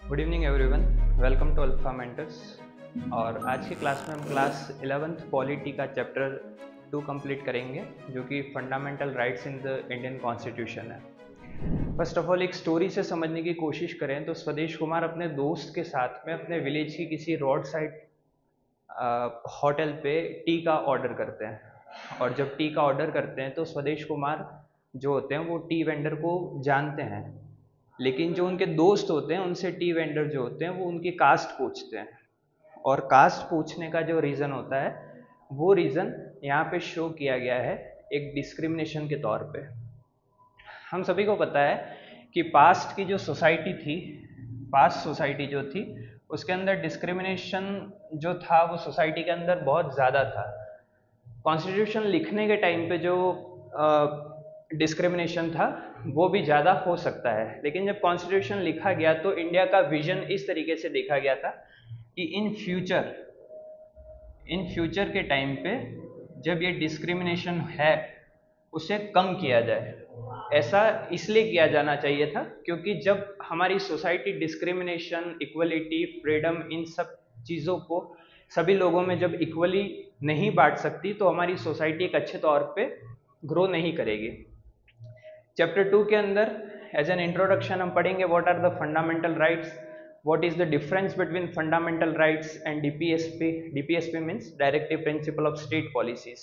Good evening everyone, welcome to Alpha Mentors. और आज की क्लास में हम क्लास 11th पॉलिटी का चैप्टर 2 कंप्लीट करेंगे, जो कि fundamental rights in the Indian constitution है। फर्स्ट ऑफ ऑल एक स्टोरी से समझने की कोशिश करें तो स्वदेश कुमार अपने दोस्त के साथ में अपने विलेज की किसी रोड साइड होटल पे टी का ऑर्डर करते हैं। और जब टी का ऑर्डर करते हैं तो स्वदेश कुमार जो होते हैं वो टी वेंडर को जानते हैं, लेकिन जो उनके दोस्त होते हैं उनसे टी वेंडर जो होते हैं वो उनकी कास्ट पूछते हैं। और कास्ट पूछने का जो रीज़न होता है वो रीज़न यहाँ पे शो किया गया है एक डिस्क्रिमिनेशन के तौर पे। हम सभी को पता है कि पास्ट की जो सोसाइटी थी, पास्ट सोसाइटी जो थी उसके अंदर डिस्क्रिमिनेशन जो था वो सोसाइटी के अंदर बहुत ज़्यादा था। कॉन्स्टिट्यूशन लिखने के टाइम पे जो डिस्क्रिमिनेशन था वो भी ज़्यादा हो सकता है, लेकिन जब कॉन्स्टिट्यूशन लिखा गया तो इंडिया का विजन इस तरीके से देखा गया था कि इन फ्यूचर के टाइम पे जब ये डिस्क्रिमिनेशन है उसे कम किया जाए। ऐसा इसलिए किया जाना चाहिए था क्योंकि जब हमारी सोसाइटी डिस्क्रिमिनेशन, इक्वलिटी, फ्रीडम, इन सब चीज़ों को सभी लोगों में जब इक्वली नहीं बांट सकती तो हमारी सोसाइटी एक अच्छे तौर पे ग्रो नहीं करेगी। चैप्टर 2 के अंदर एज एन इंट्रोडक्शन हम पढ़ेंगे what are the fundamental rights, what is the difference between fundamental rights and DPSP. DPSP means directive principle of state policies.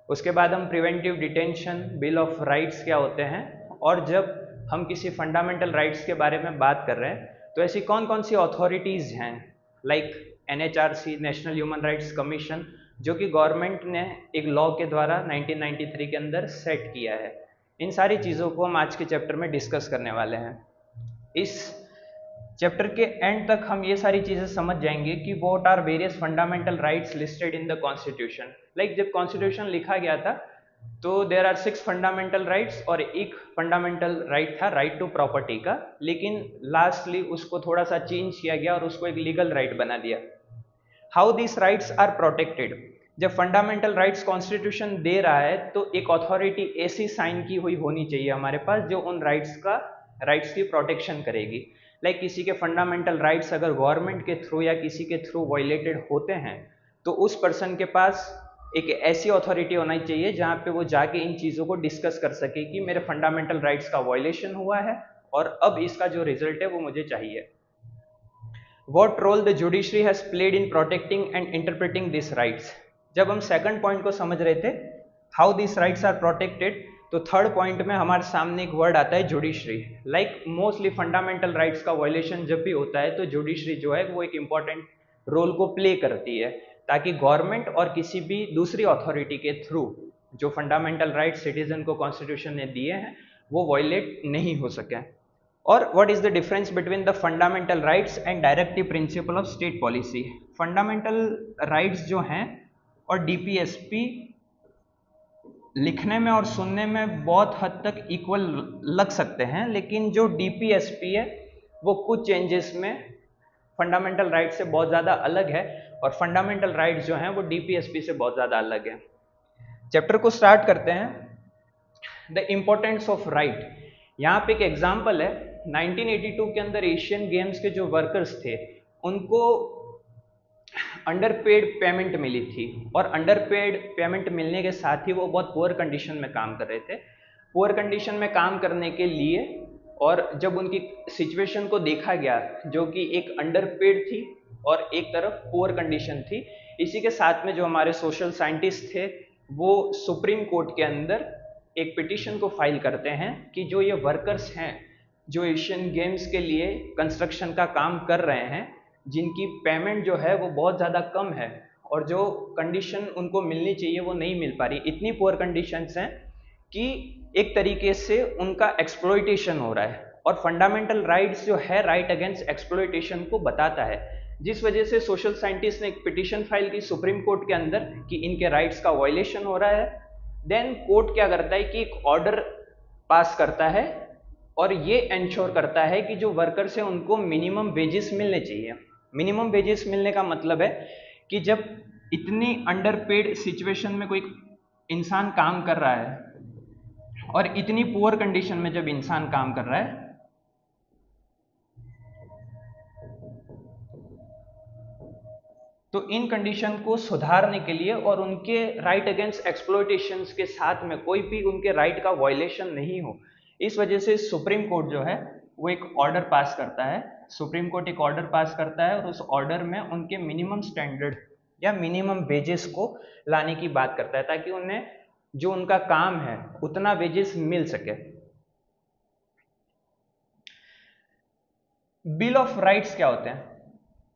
उसके बाद हम preventive detention, bill of rights क्या होते हैं, और जब हम किसी फंडामेंटल राइट्स के बारे में बात कर रहे हैं तो ऐसी कौन कौन सी अथॉरिटीज़ हैं, like NHRC, national human rights commission, जो कि गवर्नमेंट ने एक लॉ के द्वारा 1993 के अंदर सेट किया है। इन सारी चीज़ों को हम आज के चैप्टर में डिस्कस करने वाले हैं। इस चैप्टर के एंड तक हम ये सारी चीज़ें समझ जाएंगे कि what are various fundamental rights listed in the constitution. Like जब कॉन्स्टिट्यूशन लिखा गया था तो देयर आर 6 फंडामेंटल राइट्स और एक फंडामेंटल राइट था राइट टू प्रॉपर्टी का, लेकिन लास्टली उसको थोड़ा सा चेंज किया गया और उसको एक लीगल राइट बना दिया। How this rights are protected. जब फंडामेंटल राइट्स कॉन्स्टिट्यूशन दे रहा है तो एक अथॉरिटी ऐसी साइन की हुई होनी चाहिए हमारे पास जो उन राइट्स की प्रोटेक्शन करेगी। लाइक किसी के फंडामेंटल राइट्स अगर गवर्नमेंट के थ्रू या किसी के थ्रू वायलेटेड होते हैं तो उस पर्सन के पास एक ऐसी अथॉरिटी होना चाहिए जहाँ पे वो जाके इन चीज़ों को डिस्कस कर सके कि मेरे फंडामेंटल राइट्स का वायलेशन हुआ है और अब इसका जो रिजल्ट है वो मुझे चाहिए। What role the judiciary has played in protecting and interpreting these rights। जब हम सेकंड पॉइंट को समझ रहे थे how this rights are protected, तो थर्ड पॉइंट में हमारे सामने एक वर्ड आता है judiciary. Like mostly fundamental rights का वायलेशन जब भी होता है तो जुडिशरी जो है वो एक इंपॉर्टेंट रोल को प्ले करती है ताकि गवर्नमेंट और किसी भी दूसरी अथॉरिटी के थ्रू जो फंडामेंटल राइट्स सिटीजन को कॉन्स्टिट्यूशन ने दिए हैं वो वायलेट नहीं हो सके। और what is the difference between the fundamental rights and directive principle of state policy. Fundamental rights जो हैं और डीपीएसपी लिखने में और सुनने में बहुत हद तक इक्वल लग सकते हैं, लेकिन जो डीपीएसपी है वो कुछ चेंजेस में फंडामेंटल राइट्स से बहुत ज़्यादा अलग है और फंडामेंटल राइट्स जो हैं वो डीपीएसपी से बहुत ज़्यादा अलग है। चैप्टर को स्टार्ट करते हैं। The importance of right. यहाँ पे एक एग्जाम्पल है, 1982 के अंदर एशियन गेम्स के जो वर्कर्स थे उनको अंडरपेड पेमेंट मिली थी और अंडरपेड पेमेंट मिलने के साथ ही वो बहुत पुअर कंडीशन में काम कर रहे थे। पुअर कंडीशन में काम करने के लिए और जब उनकी सिचुएशन को देखा गया जो कि एक अंडरपेड थी और एक तरफ पुअर कंडीशन थी, इसी के साथ में जो हमारे सोशल साइंटिस्ट थे वो सुप्रीम कोर्ट के अंदर एक पिटीशन को फाइल करते हैं कि जो ये वर्कर्स हैं जो एशियन गेम्स के लिए कंस्ट्रक्शन का काम कर रहे हैं, जिनकी पेमेंट जो है वो बहुत ज़्यादा कम है और जो कंडीशन उनको मिलनी चाहिए वो नहीं मिल पा रही, इतनी पुअर कंडीशंस हैं कि एक तरीके से उनका एक्सप्लॉइटेशन हो रहा है। और फंडामेंटल राइट्स जो है राइट अगेंस्ट एक्सप्लॉइटेशन को बताता है, जिस वजह से सोशल साइंटिस्ट ने एक पिटीशन फाइल की सुप्रीम कोर्ट के अंदर कि इनके राइट्स का वायलेशन हो रहा है। देन कोर्ट क्या करता है कि एक ऑर्डर पास करता है और ये इंश्योर करता है कि जो वर्कर्स हैं उनको मिनिमम वेजेस मिलने चाहिए। मिनिमम वेजेस मिलने का मतलब है कि जब इतनी अंडरपेड सिचुएशन में कोई इंसान काम कर रहा है और इतनी पुअर कंडीशन में जब इंसान काम कर रहा है तो इन कंडीशन को सुधारने के लिए और उनके राइट अगेंस्ट एक्सप्लॉयटेशंस के साथ में कोई भी उनके राइट का वायलेशन नहीं हो, इस वजह से सुप्रीम कोर्ट जो है वो एक ऑर्डर पास करता है। सुप्रीम कोर्ट एक ऑर्डर पास करता है और उस ऑर्डर में उनके मिनिमम स्टैंडर्ड या मिनिमम वेजेस को लाने की बात करता है, ताकि उन्हें जो उनका काम है उतना वेजेस मिल सके। बिल ऑफ राइट्स क्या होते हैं?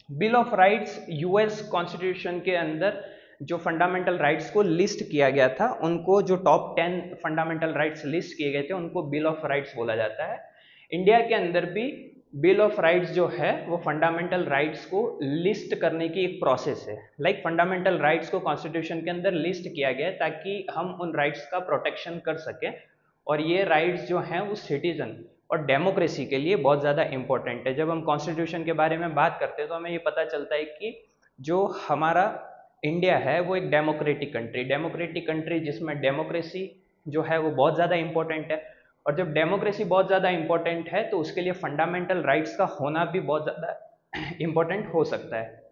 Bill of rights US constitution के अंदर जो फंडामेंटल राइट्स को लिस्ट किया गया था, उनको जो टॉप 10 फंडामेंटल राइट्स लिस्ट किए गए थे उनको बिल ऑफ राइट्स बोला जाता है। इंडिया के अंदर भी बिल ऑफ राइट्स जो है वो फंडामेंटल राइट्स को लिस्ट करने की एक प्रोसेस है। लाइक फंडामेंटल राइट्स को कॉन्स्टिट्यूशन के अंदर लिस्ट किया गया है ताकि हम उन राइट्स का प्रोटेक्शन कर सकें, और ये राइट्स जो हैं वो सिटीजन और डेमोक्रेसी के लिए बहुत ज़्यादा इंपॉर्टेंट है। जब हम कॉन्स्टिट्यूशन के बारे में बात करते हैं तो हमें ये पता चलता है कि जो हमारा इंडिया है वो एक डेमोक्रेटिक कंट्री जिसमें डेमोक्रेसी जो है वो बहुत ज़्यादा इंपॉर्टेंट है, और जब डेमोक्रेसी बहुत ज़्यादा इंपॉर्टेंट है तो उसके लिए फंडामेंटल राइट्स का होना भी बहुत ज़्यादा इंपॉर्टेंट हो सकता है।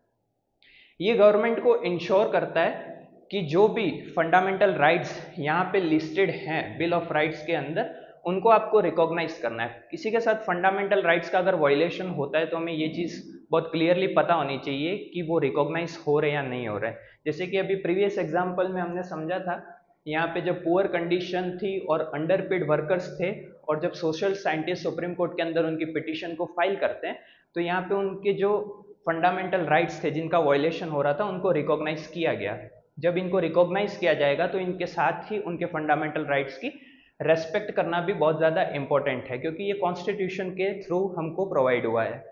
ये गवर्नमेंट को इंश्योर करता है कि जो भी फंडामेंटल राइट्स यहाँ पे लिस्टेड हैं बिल ऑफ राइट्स के अंदर, उनको आपको रिकॉग्नाइज करना है। किसी के साथ फंडामेंटल राइट्स का अगर वायलेशन होता है तो हमें ये चीज़ बहुत क्लियरली पता होनी चाहिए कि वो रिकॉग्नाइज हो रहे या नहीं हो रहे। जैसे कि अभी प्रीवियस एग्जाम्पल में हमने समझा था, यहाँ पे जब पुअर कंडीशन थी और अंडरपेड वर्कर्स थे, और जब सोशल साइंटिस्ट सुप्रीम कोर्ट के अंदर उनकी पिटीशन को फाइल करते हैं तो यहाँ पे उनके जो फंडामेंटल राइट्स थे जिनका वायलेशन हो रहा था उनको रिकॉग्नाइज किया गया। जब इनको रिकॉग्नाइज किया जाएगा तो इनके साथ ही उनके फंडामेंटल राइट्स की रेस्पेक्ट करना भी बहुत ज़्यादा इंपॉर्टेंट है, क्योंकि ये कॉन्स्टिट्यूशन के थ्रू हमको प्रोवाइड हुआ है।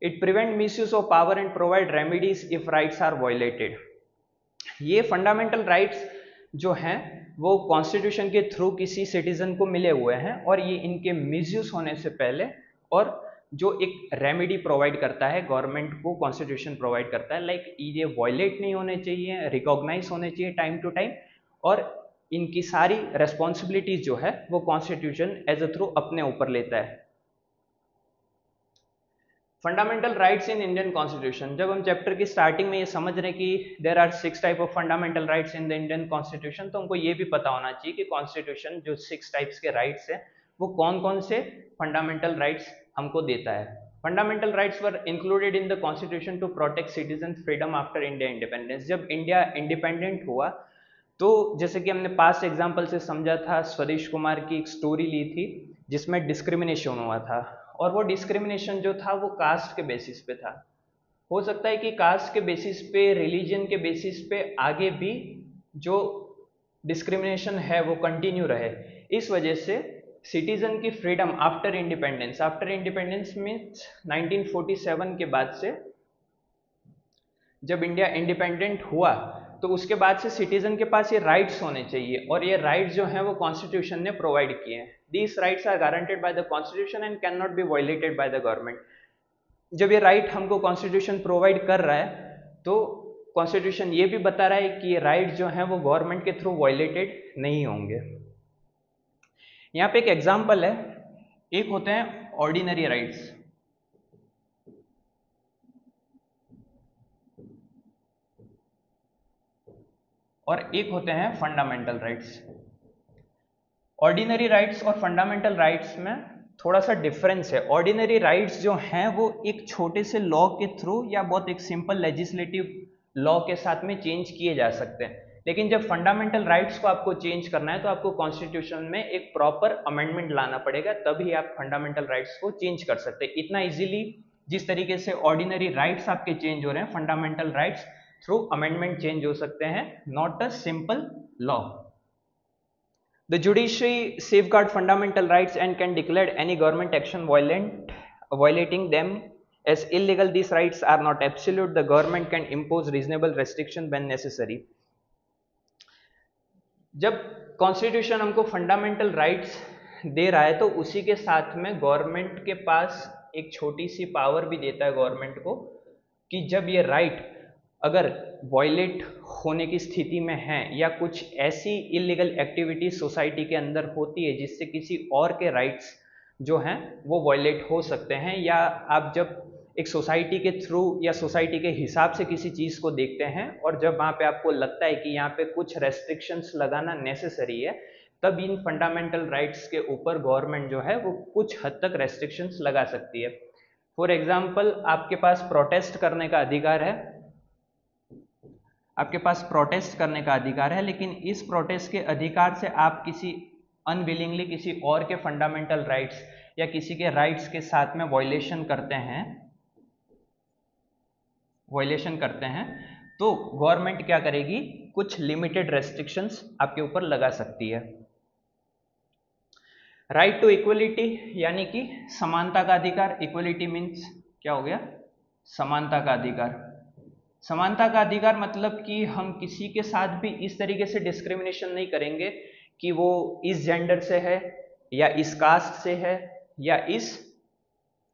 It prevent misuse of power and provide remedies if rights are violated. ये फंडामेंटल राइट्स जो हैं वो कॉन्स्टिट्यूशन के थ्रू किसी सिटीजन को मिले हुए हैं, और ये इनके मिसयूज होने से पहले और जो एक रेमेडी प्रोवाइड करता है गवर्नमेंट को, कॉन्स्टिट्यूशन प्रोवाइड करता है, लाइक ये वायलेट नहीं होने चाहिए, रिकॉग्नाइज होने चाहिए टाइम टू टाइम, और इनकी सारी रेस्पॉन्सिबिलिटीज जो है वो कॉन्स्टिट्यूशन एज अ थ्रू अपने ऊपर लेता है। Fundamental rights in Indian constitution, जब हम चैप्टर की स्टार्टिंग में ये समझ रहे हैं कि there are 6 type of fundamental rights in the Indian constitution, तो हमको ये भी पता होना चाहिए कि कॉन्स्टिट्यूशन जो 6 टाइप्स के राइट्स हैं वो कौन कौन से फंडामेंटल राइट्स हमको देता है। Fundamental rights were included in the constitution to protect citizen freedom after India independence. जब इंडिया इंडिपेंडेंट हुआ तो जैसे कि हमने पास्ट एग्जाम्पल से समझा था, स्वदेश कुमार की एक स्टोरी ली थी जिसमें डिस्क्रिमिनेशन हुआ था, और वो डिस्क्रिमिनेशन जो था वो कास्ट के बेसिस पे था। हो सकता है कि कास्ट के बेसिस पे, रिलीजन के बेसिस पे आगे भी जो डिस्क्रिमिनेशन है वो कंटिन्यू रहे। इस वजह से सिटीजन की फ्रीडम आफ्टर इंडिपेंडेंस मीन्स 1947 के बाद से जब इंडिया इंडिपेंडेंट हुआ तो उसके बाद से सिटीजन के पास ये राइट्स होने चाहिए, और ये राइट्स जो हैं वो कॉन्स्टिट्यूशन ने प्रोवाइड किए हैं। These rights are guaranteed by the constitution and can not be violated by the government. जब ये राइट हमको कॉन्स्टिट्यूशन प्रोवाइड कर रहा है तो कॉन्स्टिट्यूशन ये भी बता रहा है कि ये राइट्स जो हैं वो गवर्नमेंट के थ्रू वायलेटेड नहीं होंगे। यहाँ पे एक एग्जाम्पल है, एक होते हैं ऑर्डिनरी राइट्स, और एक होते हैं फंडामेंटल राइट्स। ऑर्डिनरी राइट्स और फंडामेंटल राइट्स में थोड़ा सा डिफरेंस है। ऑर्डिनरी राइट्स जो हैं वो एक छोटे से लॉ के थ्रू या बहुत एक सिंपल लेजिस्लेटिव लॉ के साथ में चेंज किए जा सकते हैं, लेकिन जब फंडामेंटल राइट्स को आपको चेंज करना है तो आपको कॉन्स्टिट्यूशन में एक प्रॉपर अमेंडमेंट लाना पड़ेगा, तभी आप फंडामेंटल राइट्स को चेंज कर सकते हैं। इतना इजीली जिस तरीके से ऑर्डिनरी राइट्स आपके चेंज हो रहे हैं, fundamental rights through amendment change हो सकते हैं, not a simple law. The judiciary safeguard fundamental rights and can declare any government action violating them as illegal. These rights are not absolute. The government can impose reasonable restriction when necessary. जब constitution हमको fundamental rights दे रहा है तो उसी के साथ में government के पास एक छोटी सी पावर भी देता है गवर्नमेंट को, कि जब ये राइट अगर वायलेट होने की स्थिति में है या कुछ ऐसी इलीगल एक्टिविटी सोसाइटी के अंदर होती है जिससे किसी और के राइट्स जो हैं वो वायलेट हो सकते हैं, या आप जब एक सोसाइटी के थ्रू या सोसाइटी के हिसाब से किसी चीज़ को देखते हैं, और जब वहाँ पे आपको लगता है कि यहाँ पे कुछ रेस्ट्रिक्शंस लगाना नेसेसरी है, तब इन फंडामेंटल राइट्स के ऊपर गवर्नमेंट जो है वो कुछ हद तक रेस्ट्रिक्शंस लगा सकती है। फॉर एग्जाम्पल, आपके पास प्रोटेस्ट करने का अधिकार है, आपके पास प्रोटेस्ट करने का अधिकार है, लेकिन इस प्रोटेस्ट के अधिकार से आप किसी अनविलिंगली किसी और के फंडामेंटल राइट्स या किसी के राइट्स के साथ में वायलेशन करते हैं, तो गवर्नमेंट क्या करेगी, कुछ लिमिटेड रेस्ट्रिक्शंस आपके ऊपर लगा सकती है। राइट टू इक्वलिटी यानी कि समानता का अधिकार। इक्वलिटी मीन्स क्या हो गया, समानता का अधिकार। समानता का अधिकार मतलब कि हम किसी के साथ भी इस तरीके से डिस्क्रिमिनेशन नहीं करेंगे कि वो इस जेंडर से है या इस कास्ट से है या इस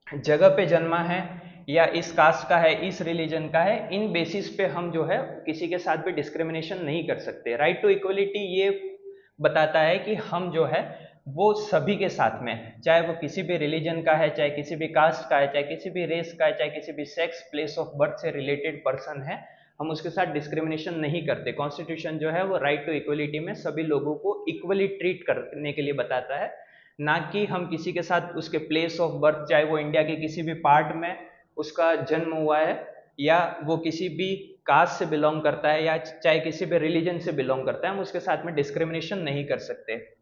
जगह पे जन्मा है या इस कास्ट का है, इस रिलीजन का है। इन बेसिस पे हम जो है किसी के साथ भी डिस्क्रिमिनेशन नहीं कर सकते। राइट टू इक्वलिटी ये बताता है कि हम जो है वो सभी के साथ में, चाहे वो किसी भी रिलीजन का है, चाहे किसी भी कास्ट का है, चाहे किसी भी रेस का है, चाहे किसी भी सेक्स, प्लेस ऑफ बर्थ से रिलेटेड पर्सन है, हम उसके साथ डिस्क्रिमिनेशन नहीं करते। कॉन्स्टिट्यूशन जो है वो राइट टू इक्वलिटी में सभी लोगों को इक्वली ट्रीट करने के लिए बताता है, ना कि हम किसी के साथ उसके प्लेस ऑफ बर्थ, चाहे वो इंडिया के किसी भी पार्ट में उसका जन्म हुआ है या वो किसी भी कास्ट से बिलोंग करता है या चाहे किसी भी रिलीजन से बिलोंग करता है, हम उसके साथ में डिस्क्रिमिनेशन नहीं कर सकते।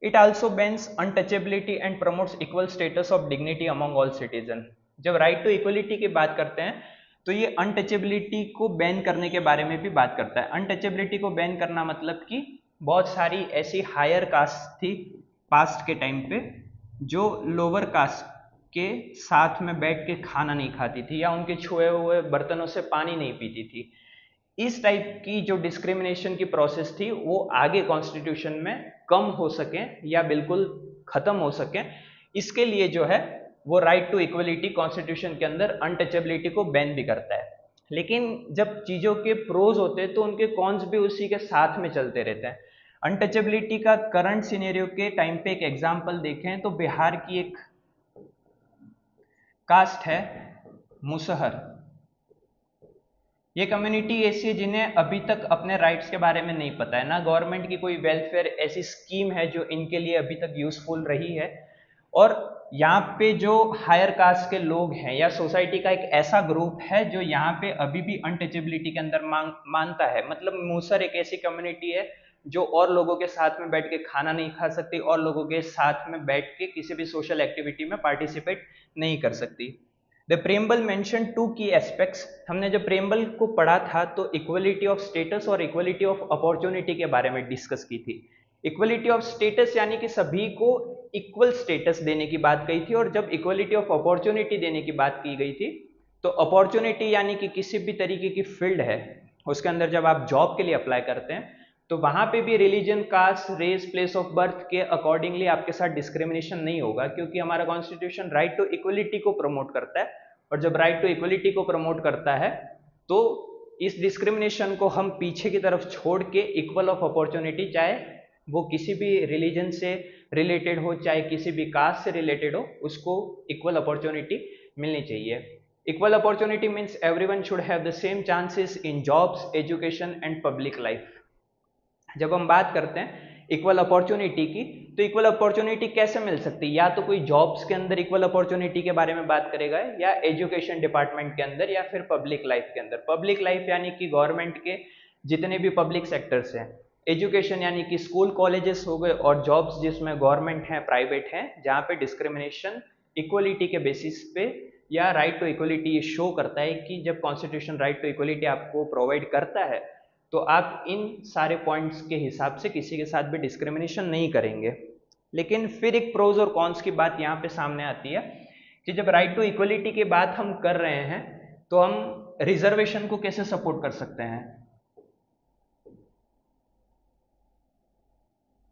It also bans untouchability and promotes equal status of dignity among all citizens। जब राइट टू इक्वलिटी की बात करते हैं तो ये अनटचेबिलिटी को बैन करने के बारे में भी बात करता है। अनटचेबिलिटी को बैन करना मतलब कि बहुत सारी ऐसी हायर कास्ट थी पास्ट के टाइम पे जो लोअर कास्ट के साथ में बैठ के खाना नहीं खाती थी या उनके छुए हुए बर्तनों से पानी नहीं पीती थी। इस टाइप की जो डिस्क्रिमिनेशन की प्रोसेस थी वो आगे कॉन्स्टिट्यूशन में कम हो सके या बिल्कुल खत्म हो सके, इसके लिए जो है वो राइट टू इक्वलिटी कॉन्स्टिट्यूशन के अंदर अनटचेबिलिटी को बैन भी करता है। लेकिन जब चीज़ों के प्रोज होते हैं तो उनके कॉन्स भी उसी के साथ में चलते रहते हैं। अनटचेबिलिटी का करंट सिनेरियो के टाइम पे एक एग्जाम्पल देखें तो बिहार की एक कास्ट है मुसहर। ये कम्युनिटी ऐसी है जिन्हें अभी तक अपने राइट्स के बारे में नहीं पता है, ना गवर्नमेंट की कोई वेलफेयर ऐसी स्कीम है जो इनके लिए अभी तक यूजफुल रही है। और यहाँ पे जो हायर कास्ट के लोग हैं या सोसाइटी का एक ऐसा ग्रुप है जो यहाँ पे अभी भी अनटचेबिलिटी के अंदर मानता है। मतलब मुसहर एक ऐसी कम्युनिटी है जो और लोगों के साथ में बैठ के खाना नहीं खा सकती और लोगों के साथ में बैठ के किसी भी सोशल एक्टिविटी में पार्टिसिपेट नहीं कर सकती। द प्रेम्बल मेंशन टू की एस्पेक्ट्स। हमने जब प्रेम्बल को पढ़ा था तो इक्वलिटी ऑफ स्टेटस और इक्वलिटी ऑफ अपॉर्चुनिटी के बारे में डिस्कस की थी। इक्वलिटी ऑफ स्टेटस यानी कि सभी को इक्वल स्टेटस देने की बात कही थी, और जब इक्वलिटी ऑफ अपॉर्चुनिटी देने की बात की गई थी तो अपॉर्चुनिटी यानी कि किसी भी तरीके की फील्ड है उसके अंदर जब आप जॉब के लिए अप्लाई करते हैं तो वहां पे भी religion, caste, race, place of birth के अकॉर्डिंगली आपके साथ डिस्क्रिमिनेशन नहीं होगा, क्योंकि हमारा कॉन्स्टिट्यूशन राइट टू इक्वलिटी को प्रमोट करता है। और जब राइट टू इक्वलिटी को प्रमोट करता है तो इस डिस्क्रिमिनेशन को हम पीछे की तरफ छोड़ के इक्वल ऑफ अपॉर्चुनिटी, चाहे वो किसी भी रिलीजन से रिलेटेड हो चाहे किसी भी कास्ट से रिलेटेड हो, उसको इक्वल अपॉर्चुनिटी मिलनी चाहिए। Equal opportunity means everyone should have the same chances in jobs, education and public life. जब हम बात करते हैं इक्वल अपॉर्चुनिटी की तो इक्वल अपॉर्चुनिटी कैसे मिल सकती है? या तो कोई जॉब्स के अंदर इक्वल अपॉर्चुनिटी के बारे में बात करेगा या एजुकेशन डिपार्टमेंट के अंदर या फिर पब्लिक लाइफ के अंदर। पब्लिक लाइफ यानी कि गवर्नमेंट के जितने भी पब्लिक सेक्टर्स हैं, एजुकेशन यानी कि स्कूल कॉलेजेस हो गए, और जॉब्स जिसमें गवर्नमेंट है, प्राइवेट है, जहाँ पे डिस्क्रिमिनेशन इक्वलिटी के बेसिस पे या राइट टू इक्वलिटी ये शो करता है कि जब कॉन्स्टिट्यूशन राइट टू इक्वलिटी आपको प्रोवाइड करता है तो आप इन सारे पॉइंट्स के हिसाब से किसी के साथ भी डिस्क्रिमिनेशन नहीं करेंगे। लेकिन फिर एक प्रोज और कॉन्स की बात यहाँ पे सामने आती है कि जब राइट टू इक्वलिटी की बात हम कर रहे हैं तो हम रिजर्वेशन को कैसे सपोर्ट कर सकते हैं?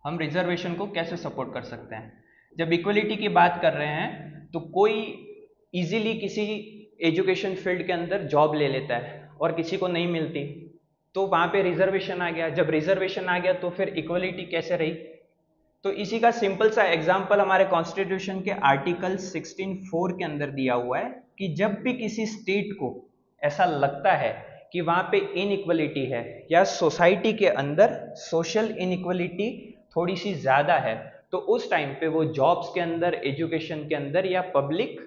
हम रिजर्वेशन को कैसे सपोर्ट कर सकते हैं? जब इक्वलिटी की बात कर रहे हैं तो कोई इजीली किसी एजुकेशन फील्ड के अंदर जॉब ले लेता है और किसी को नहीं मिलती, तो वहां पे रिजर्वेशन आ गया। जब रिजर्वेशन आ गया तो फिर इक्वलिटी कैसे रही? तो इसी का सिंपल सा एग्जांपल हमारे कॉन्स्टिट्यूशन के आर्टिकल 16(4) के अंदर दिया हुआ है कि जब भी किसी स्टेट को ऐसा लगता है कि वहाँ पे इनइक्वलिटी है या सोसाइटी के अंदर सोशल इनइक्वलिटी थोड़ी सी ज़्यादा है, तो उस टाइम पे वो जॉब्स के अंदर, एजुकेशन के अंदर या पब्लिक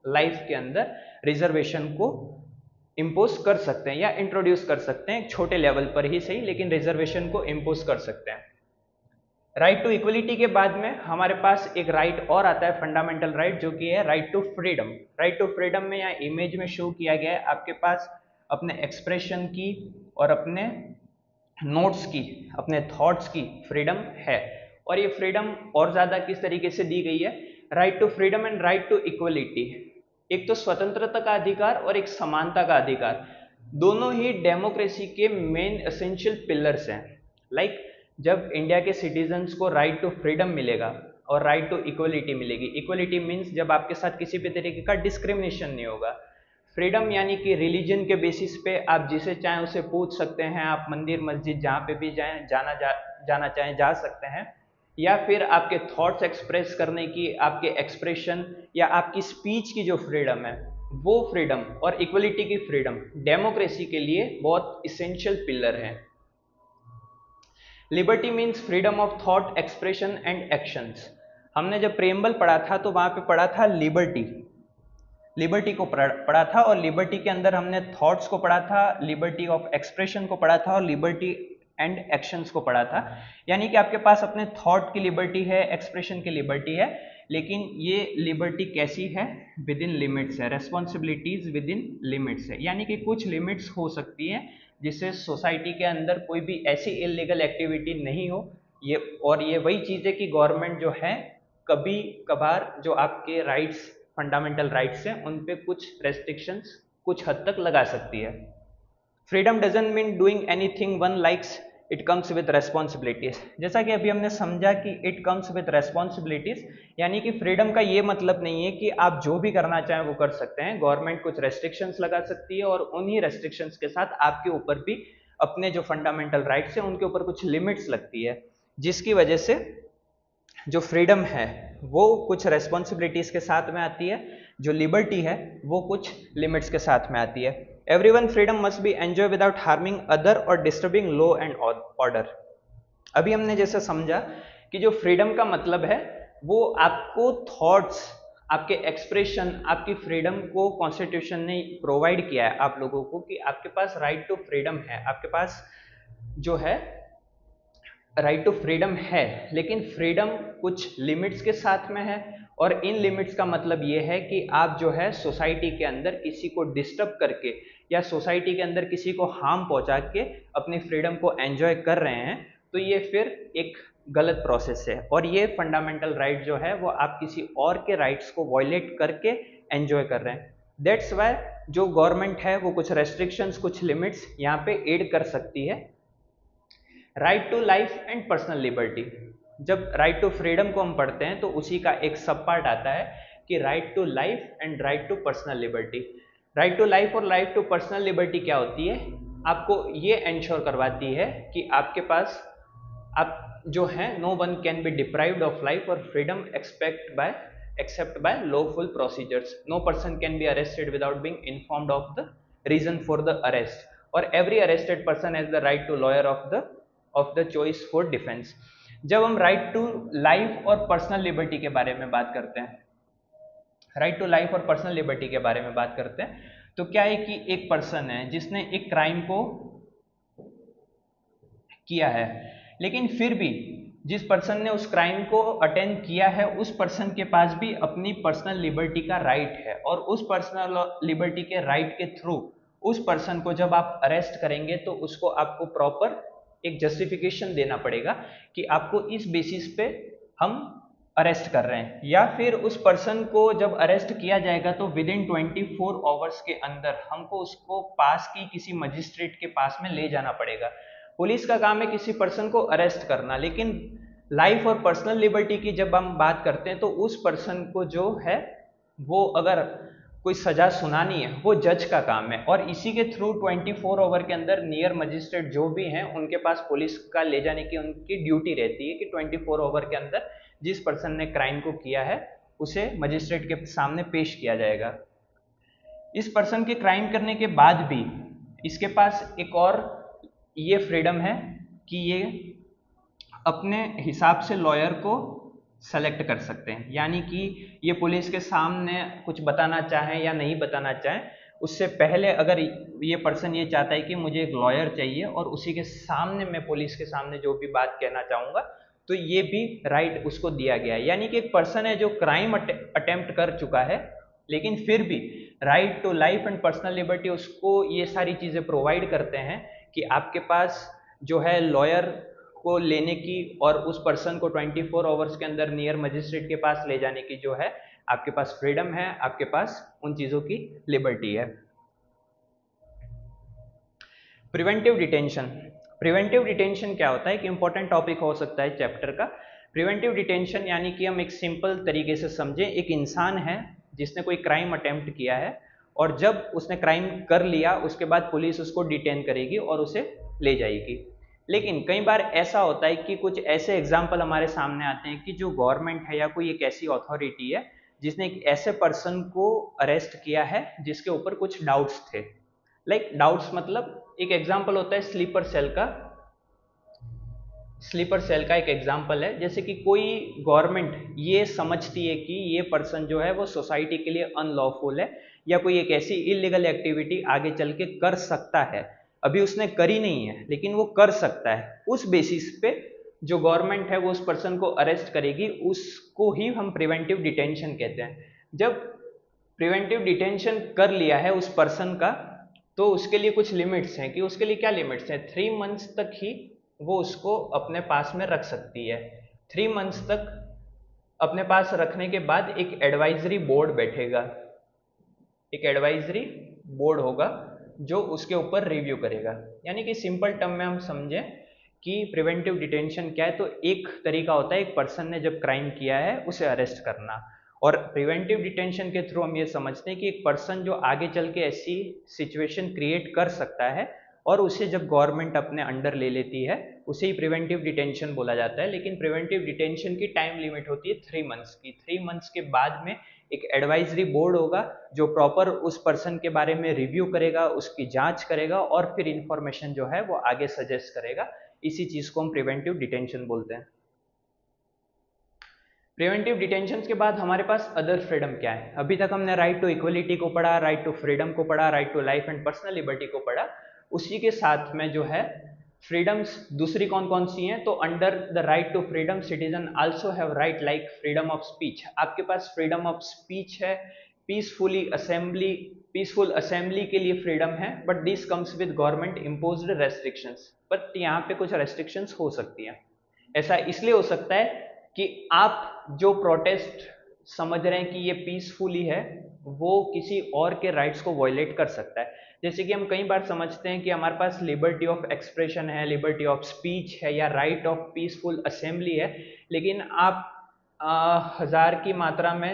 लाइफ के अंदर रिजर्वेशन को इम्पोज कर सकते हैं या इंट्रोड्यूस कर सकते हैं, छोटे लेवल पर ही सही, लेकिन रिजर्वेशन को इम्पोज कर सकते हैं। राइट टू इक्वलिटी के बाद में हमारे पास एक राइट और आता है, फंडामेंटल राइट, जो कि है right to freedom. Right to freedom में यहाँ इमेज में शो किया गया है, आपके पास अपने एक्सप्रेशन की और अपने नोट्स की, अपने थॉट्स की फ्रीडम है। और ये फ्रीडम और ज़्यादा किस तरीके से दी गई है? Right to freedom and right to equality, एक तो स्वतंत्रता का अधिकार और एक समानता का अधिकार, दोनों ही डेमोक्रेसी के मेन एसेंशियल पिलर्स हैं। लाइक जब इंडिया के सिटीजन्स को राइट टू फ्रीडम मिलेगा और राइट टू इक्वलिटी मिलेगी, इक्वलिटी मीन्स जब आपके साथ किसी भी तरीके का डिस्क्रिमिनेशन नहीं होगा। फ्रीडम यानी कि रिलीजन के बेसिस पे आप जिसे चाहें उसे पूछ सकते हैं, आप मंदिर मस्जिद जहाँ पे भी जाएं, जाना चाहें जा सकते हैं, या फिर आपके थॉट्स एक्सप्रेस करने की, आपके एक्सप्रेशन या आपकी स्पीच की जो फ्रीडम है, वो फ्रीडम और इक्वलिटी की फ्रीडम डेमोक्रेसी के लिए बहुत इसेंशियल पिलर है। Liberty means freedom of thought, expression and actions. हमने जब प्रेम्बल पढ़ा था तो वहाँ पे पढ़ा था लिबर्टी को पढ़ा था, और लिबर्टी के अंदर हमने थॉट्स को पढ़ा था, लिबर्टी ऑफ एक्सप्रेशन को पढ़ा था और लिबर्टी एंड एक्शंस को पढ़ा था। यानी कि आपके पास अपने थॉट की लिबर्टी है, एक्सप्रेशन की लिबर्टी है, लेकिन ये लिबर्टी कैसी है? विद इन लिमिट्स है, रेस्पॉन्सिबिलिटीज विद इन लिमिट्स है, यानी कि कुछ लिमिट्स हो सकती हैं जिससे सोसाइटी के अंदर कोई भी ऐसी इलीगल एक्टिविटी नहीं हो। ये और ये वही चीज़ है कि गवर्नमेंट जो है कभी कभार जो आपके राइट्स, फंडामेंटल राइट्स हैं, उन पे कुछ रेस्ट्रिक्शंस कुछ हद तक लगा सकती है। Freedom doesn't mean doing anything one likes, it comes with responsibilities. जैसा कि अभी हमने समझा कि इट कम्स विद रेस्पॉन्सिबिलिटीज, यानी कि फ्रीडम का ये मतलब नहीं है कि आप जो भी करना चाहें वो कर सकते हैं। गवर्नमेंट कुछ रेस्ट्रिक्शंस लगा सकती है और उन्हीं रेस्ट्रिक्शंस के साथ आपके ऊपर भी अपने जो फंडामेंटल राइट्स हैं उनके ऊपर कुछ लिमिट्स लगती है, जिसकी वजह से जो फ्रीडम है वो कुछ रेस्पॉन्सिबिलिटीज के साथ में आती है, जो लिबर्टी है वो कुछ लिमिट्स के साथ में आती है। Everyone freedom must be enjoy without harming other और डिस्टर्बिंग लॉ एंड ऑर्डर। अभी हमने जैसे समझा कि जो फ्रीडम का मतलब है वो आपको थॉट्स, आपके एक्सप्रेशन, आपकी फ्रीडम को कॉन्स्टिट्यूशन ने प्रोवाइड किया है आप लोगों को कि आपके पास राइट टू फ्रीडम है, आपके पास जो है राइट टू फ्रीडम है, लेकिन फ्रीडम कुछ लिमिट्स के साथ में है। और इन लिमिट्स का मतलब ये है कि आप जो है सोसाइटी के अंदर किसी को डिस्टर्ब करके या सोसाइटी के अंदर किसी को हार्म पहुंचा के अपनी फ्रीडम को एंजॉय कर रहे हैं, तो ये फिर एक गलत प्रोसेस है। और ये फंडामेंटल राइट जो है वो आप किसी और के राइट्स को वायलेट करके एंजॉय कर रहे हैं। दैट्स वाई जो गवर्नमेंट है वो कुछ रेस्ट्रिक्शंस, कुछ लिमिट्स यहाँ पे ऐड कर सकती है। Right to life and personal liberty, जब राइट टू फ्रीडम को हम पढ़ते हैं तो उसी का एक सब पार्ट आता है कि right to life and right to personal liberty. Right to life और राइट टू पर्सनल लिबर्टी क्या होती है? आपको ये एंश्योर करवाती है कि आपके पास आप जो हैं, no one can be deprived of life और freedom except by lawful procedures. No person can be arrested without being informed of the reason for the arrest, or every arrested person has the right to lawyer of the choice for defense. जब हम right to life और personal liberty के बारे में बात करते हैं, right to life और पर्सनल लिबर्टी के बारे में बात करते हैं, तो क्या है कि एक पर्सन है जिसने एक क्राइम को किया है, लेकिन फिर भी जिस पर्सन ने उस क्राइम को अटेंड किया है उस पर्सन के पास भी अपनी पर्सनल लिबर्टी का राइट है, और उस पर्सनल लिबर्टी के राइट के थ्रू उस पर्सन को जब आप अरेस्ट करेंगे तो उसको आपको प्रॉपर एक जस्टिफिकेशन देना पड़ेगा कि आपको इस बेसिस पे हम अरेस्ट कर रहे हैं। या फिर उस पर्सन को जब अरेस्ट किया जाएगा तो विद इन 24 आवर्स के अंदर हमको उसको पास की किसी मजिस्ट्रेट के पास में ले जाना पड़ेगा। पुलिस का काम है किसी पर्सन को अरेस्ट करना, लेकिन लाइफ और पर्सनल लिबर्टी की जब हम बात करते हैं तो उस पर्सन को जो है वो अगर कोई सजा सुनानी है वो जज का काम है, और इसी के थ्रू 24 आवर के अंदर नियर मजिस्ट्रेट जो भी हैं उनके पास पुलिस का ले जाने की उनकी ड्यूटी रहती है कि 24 आवर के अंदर जिस पर्सन ने क्राइम को किया है उसे मजिस्ट्रेट के सामने पेश किया जाएगा। इस पर्सन के क्राइम करने के बाद भी इसके पास एक और ये फ्रीडम है कि ये अपने हिसाब से लॉयर को सेलेक्ट कर सकते हैं, यानी कि ये पुलिस के सामने कुछ बताना चाहें या नहीं बताना चाहें, उससे पहले अगर ये पर्सन ये चाहता है कि मुझे एक लॉयर चाहिए और उसी के सामने मैं पुलिस के सामने जो भी बात कहना चाहूँगा, तो ये भी राइट उसको दिया गया है। यानी कि एक पर्सन है जो क्राइम अटेम्प्ट कर चुका है, लेकिन फिर भी right to life and personal liberty उसको ये सारी चीज़ें प्रोवाइड करते हैं कि आपके पास जो है लॉयर को लेने की और उस पर्सन को 24 आवर्स के अंदर नियर मजिस्ट्रेट के पास ले जाने की जो है आपके पास फ्रीडम है, आपके पास उन चीज़ों की लिबर्टी है। Preventive detention. प्रिवेंटिव डिटेंशन क्या होता है, एक इंपॉर्टेंट टॉपिक हो सकता है चैप्टर का। प्रिवेंटिव डिटेंशन यानी कि हम एक सिंपल तरीके से समझें, एक इंसान है जिसने कोई क्राइम अटेम्प्ट किया है और जब उसने क्राइम कर लिया उसके बाद पुलिस उसको डिटेन करेगी और उसे ले जाएगी। लेकिन कई बार ऐसा होता है कि कुछ ऐसे एग्जाम्पल हमारे सामने आते हैं कि जो गवर्नमेंट है या कोई एक ऐसी अथॉरिटी है जिसने एक ऐसे पर्सन को अरेस्ट किया है जिसके ऊपर कुछ डाउट्स थे। डाउट्स मतलब एक एग्जाम्पल होता है स्लीपर सेल का। स्लीपर सेल का एक एग्जाम्पल है, जैसे कि कोई गवर्नमेंट ये समझती है कि ये पर्सन जो है वो सोसाइटी के लिए अनलॉफुल है या कोई एक ऐसी इलीगल एक्टिविटी आगे चल के कर सकता है, अभी उसने करी नहीं है लेकिन वो कर सकता है, उस बेसिस पे जो गवर्नमेंट है वो उस पर्सन को अरेस्ट करेगी, उसको ही हम प्रिवेंटिव डिटेंशन कहते हैं। जब प्रिवेंटिव डिटेंशन कर लिया है उस पर्सन का तो उसके लिए कुछ लिमिट्स हैं कि उसके लिए क्या लिमिट्स हैं। 3 मंथ्स तक ही वो उसको अपने पास में रख सकती है। 3 मंथ्स तक अपने पास रखने के बाद एक एडवाइजरी बोर्ड बैठेगा, एक एडवाइजरी बोर्ड होगा जो उसके ऊपर रिव्यू करेगा। यानी कि सिंपल टर्म में हम समझें कि प्रिवेंटिव डिटेंशन क्या है, तो एक तरीका होता है एक पर्सन ने जब क्राइम किया है उसे अरेस्ट करना, और प्रिवेंटिव डिटेंशन के थ्रू हम ये समझते हैं कि एक पर्सन जो आगे चल के ऐसी सिचुएशन क्रिएट कर सकता है और उसे जब गवर्नमेंट अपने अंडर ले लेती है उसे ही प्रिवेंटिव डिटेंशन बोला जाता है। लेकिन प्रिवेंटिव डिटेंशन की टाइम लिमिट होती है 3 मंथ्स की। 3 मंथ्स के बाद में एक एडवाइजरी बोर्ड होगा जो प्रॉपर उस पर्सन के बारे में रिव्यू करेगा, उसकी जांच करेगा और फिर इंफॉर्मेशन जो है वो आगे सजेस्ट करेगा। इसी चीज को हम प्रिवेंटिव डिटेंशन बोलते हैं। प्रिवेंटिव डिटेंशन के बाद हमारे पास अदर फ्रीडम क्या है। अभी तक हमने राइट टू इक्वलिटी को पढ़ा, राइट टू फ्रीडम को पढ़ा, right to life and personal liberty को पढ़ा। उसी के साथ में जो है फ्रीडम्स दूसरी कौन कौन सी हैं, तो under the right to freedom citizen also have right like freedom of speech. आपके पास फ्रीडम ऑफ स्पीच है, पीसफुल असेंबली के लिए फ्रीडम है, but this comes with government imposed restrictions. But यहाँ पे कुछ रेस्ट्रिक्शंस हो सकती हैं। ऐसा इसलिए हो सकता है कि आप जो प्रोटेस्ट समझ रहे हैं कि ये पीसफुली है वो किसी और के राइट्स को वायलेट कर सकता है। जैसे कि हम कई बार समझते हैं कि हमारे पास लिबर्टी ऑफ एक्सप्रेशन है, लिबर्टी ऑफ स्पीच है या राइट ऑफ पीसफुल असेंबली है, लेकिन आप 1000 की मात्रा में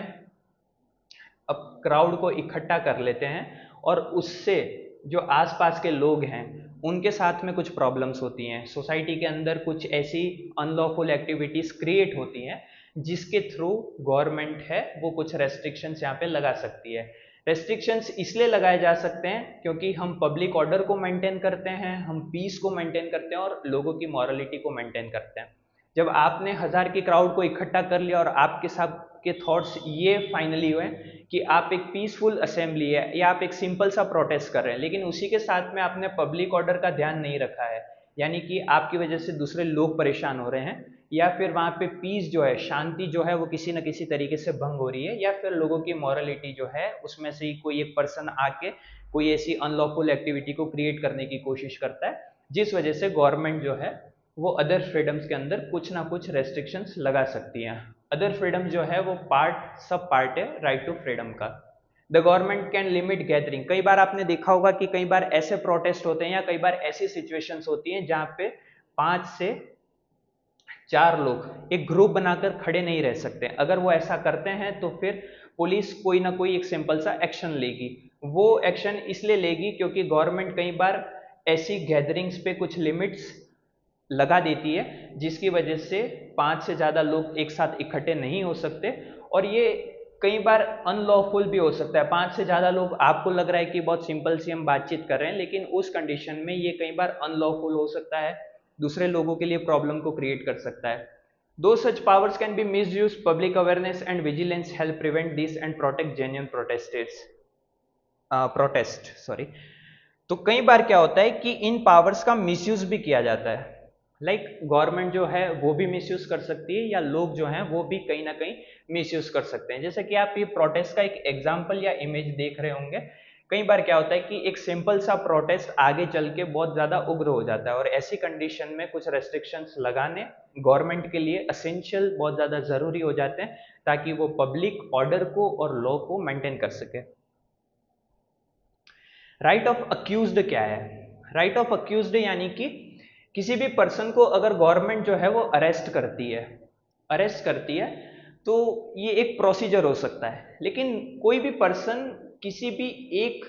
अब क्राउड को इकट्ठा कर लेते हैं और उससे जो आसपास के लोग हैं उनके साथ में कुछ प्रॉब्लम्स होती हैं, सोसाइटी के अंदर कुछ ऐसी अनलॉफुल एक्टिविटीज क्रिएट होती हैं जिसके थ्रू गवर्नमेंट है वो कुछ रेस्ट्रिक्शंस यहाँ पे लगा सकती है। रेस्ट्रिक्शंस इसलिए लगाए जा सकते हैं क्योंकि हम पब्लिक ऑर्डर को मेंटेन करते हैं, हम पीस को मेंटेन करते हैं और लोगों की मॉरलिटी को मेंटेन करते हैं। जब आपने 1000 की क्राउड को इकट्ठा कर लिया और आपके सबके थॉट्स ये फाइनली हुए कि आप एक पीसफुल असेंबली है या आप एक सिंपल सा प्रोटेस्ट कर रहे हैं, लेकिन उसी के साथ में आपने पब्लिक ऑर्डर का ध्यान नहीं रखा है, यानी कि आपकी वजह से दूसरे लोग परेशान हो रहे हैं या फिर वहाँ पे पीस जो है, शांति जो है वो किसी न किसी तरीके से भंग हो रही है, या फिर लोगों की मॉरलिटी जो है उसमें से ही कोई एक पर्सन आके कोई ऐसी अनलॉफुल एक्टिविटी को क्रिएट करने की कोशिश करता है, जिस वजह से गवर्नमेंट जो है वो अदर फ्रीडम्स के अंदर कुछ ना कुछ रेस्ट्रिक्शंस लगा सकती हैं। अदर फ्रीडम जो है वो सब पार्ट है राइट टू फ्रीडम का। The government can limit gathering. कई बार आपने देखा होगा कि कई बार ऐसे प्रोटेस्ट होते हैं या कई बार ऐसी सिचुएशंस होती हैं जहां पे 5 से 4 लोग एक ग्रुप बनाकर खड़े नहीं रह सकते। अगर वो ऐसा करते हैं तो फिर पुलिस कोई ना कोई एक सिंपल सा एक्शन लेगी। वो एक्शन इसलिए लेगी क्योंकि गवर्नमेंट कई बार ऐसी गैदरिंग्स पे कुछ लिमिट्स लगा देती है जिसकी वजह से 5 से ज़्यादा लोग एक साथ इकट्ठे नहीं हो सकते, और ये कई बार अनलॉफुल भी हो सकता है। 5 से ज़्यादा लोग, आपको लग रहा है कि बहुत सिंपल सी हम बातचीत कर रहे हैं, लेकिन उस कंडीशन में ये कई बार अनलॉफुल हो सकता है, दूसरे लोगों के लिए प्रॉब्लम को क्रिएट कर सकता है। Though such powers can be misused, public awareness and vigilance help prevent this and protect genuine protest sorry. तो कई बार क्या होता है कि इन पावर्स का मिसयूज भी किया जाता है। गवर्नमेंट जो है वो भी मिसयूज कर सकती है, या लोग जो हैं वो भी कहीं ना कहीं मिसयूज कर सकते हैं। जैसे कि आप ये प्रोटेस्ट का एक एग्जांपल या इमेज देख रहे होंगे। कई बार क्या होता है कि एक सिंपल सा प्रोटेस्ट आगे चल के बहुत ज़्यादा उग्र हो जाता है, और ऐसी कंडीशन में कुछ रेस्ट्रिक्शंस लगाने गवर्नमेंट के लिए असेंशियल, बहुत ज़्यादा ज़रूरी हो जाते हैं, ताकि वो पब्लिक ऑर्डर को और लॉ को मेंटेन कर सके। राइट ऑफ अक्यूज्ड क्या है? राइट ऑफ अक्यूज्ड यानी कि किसी भी पर्सन को अगर गवर्नमेंट जो है वो अरेस्ट करती है तो ये एक प्रोसीजर हो सकता है, लेकिन कोई भी पर्सन किसी भी एक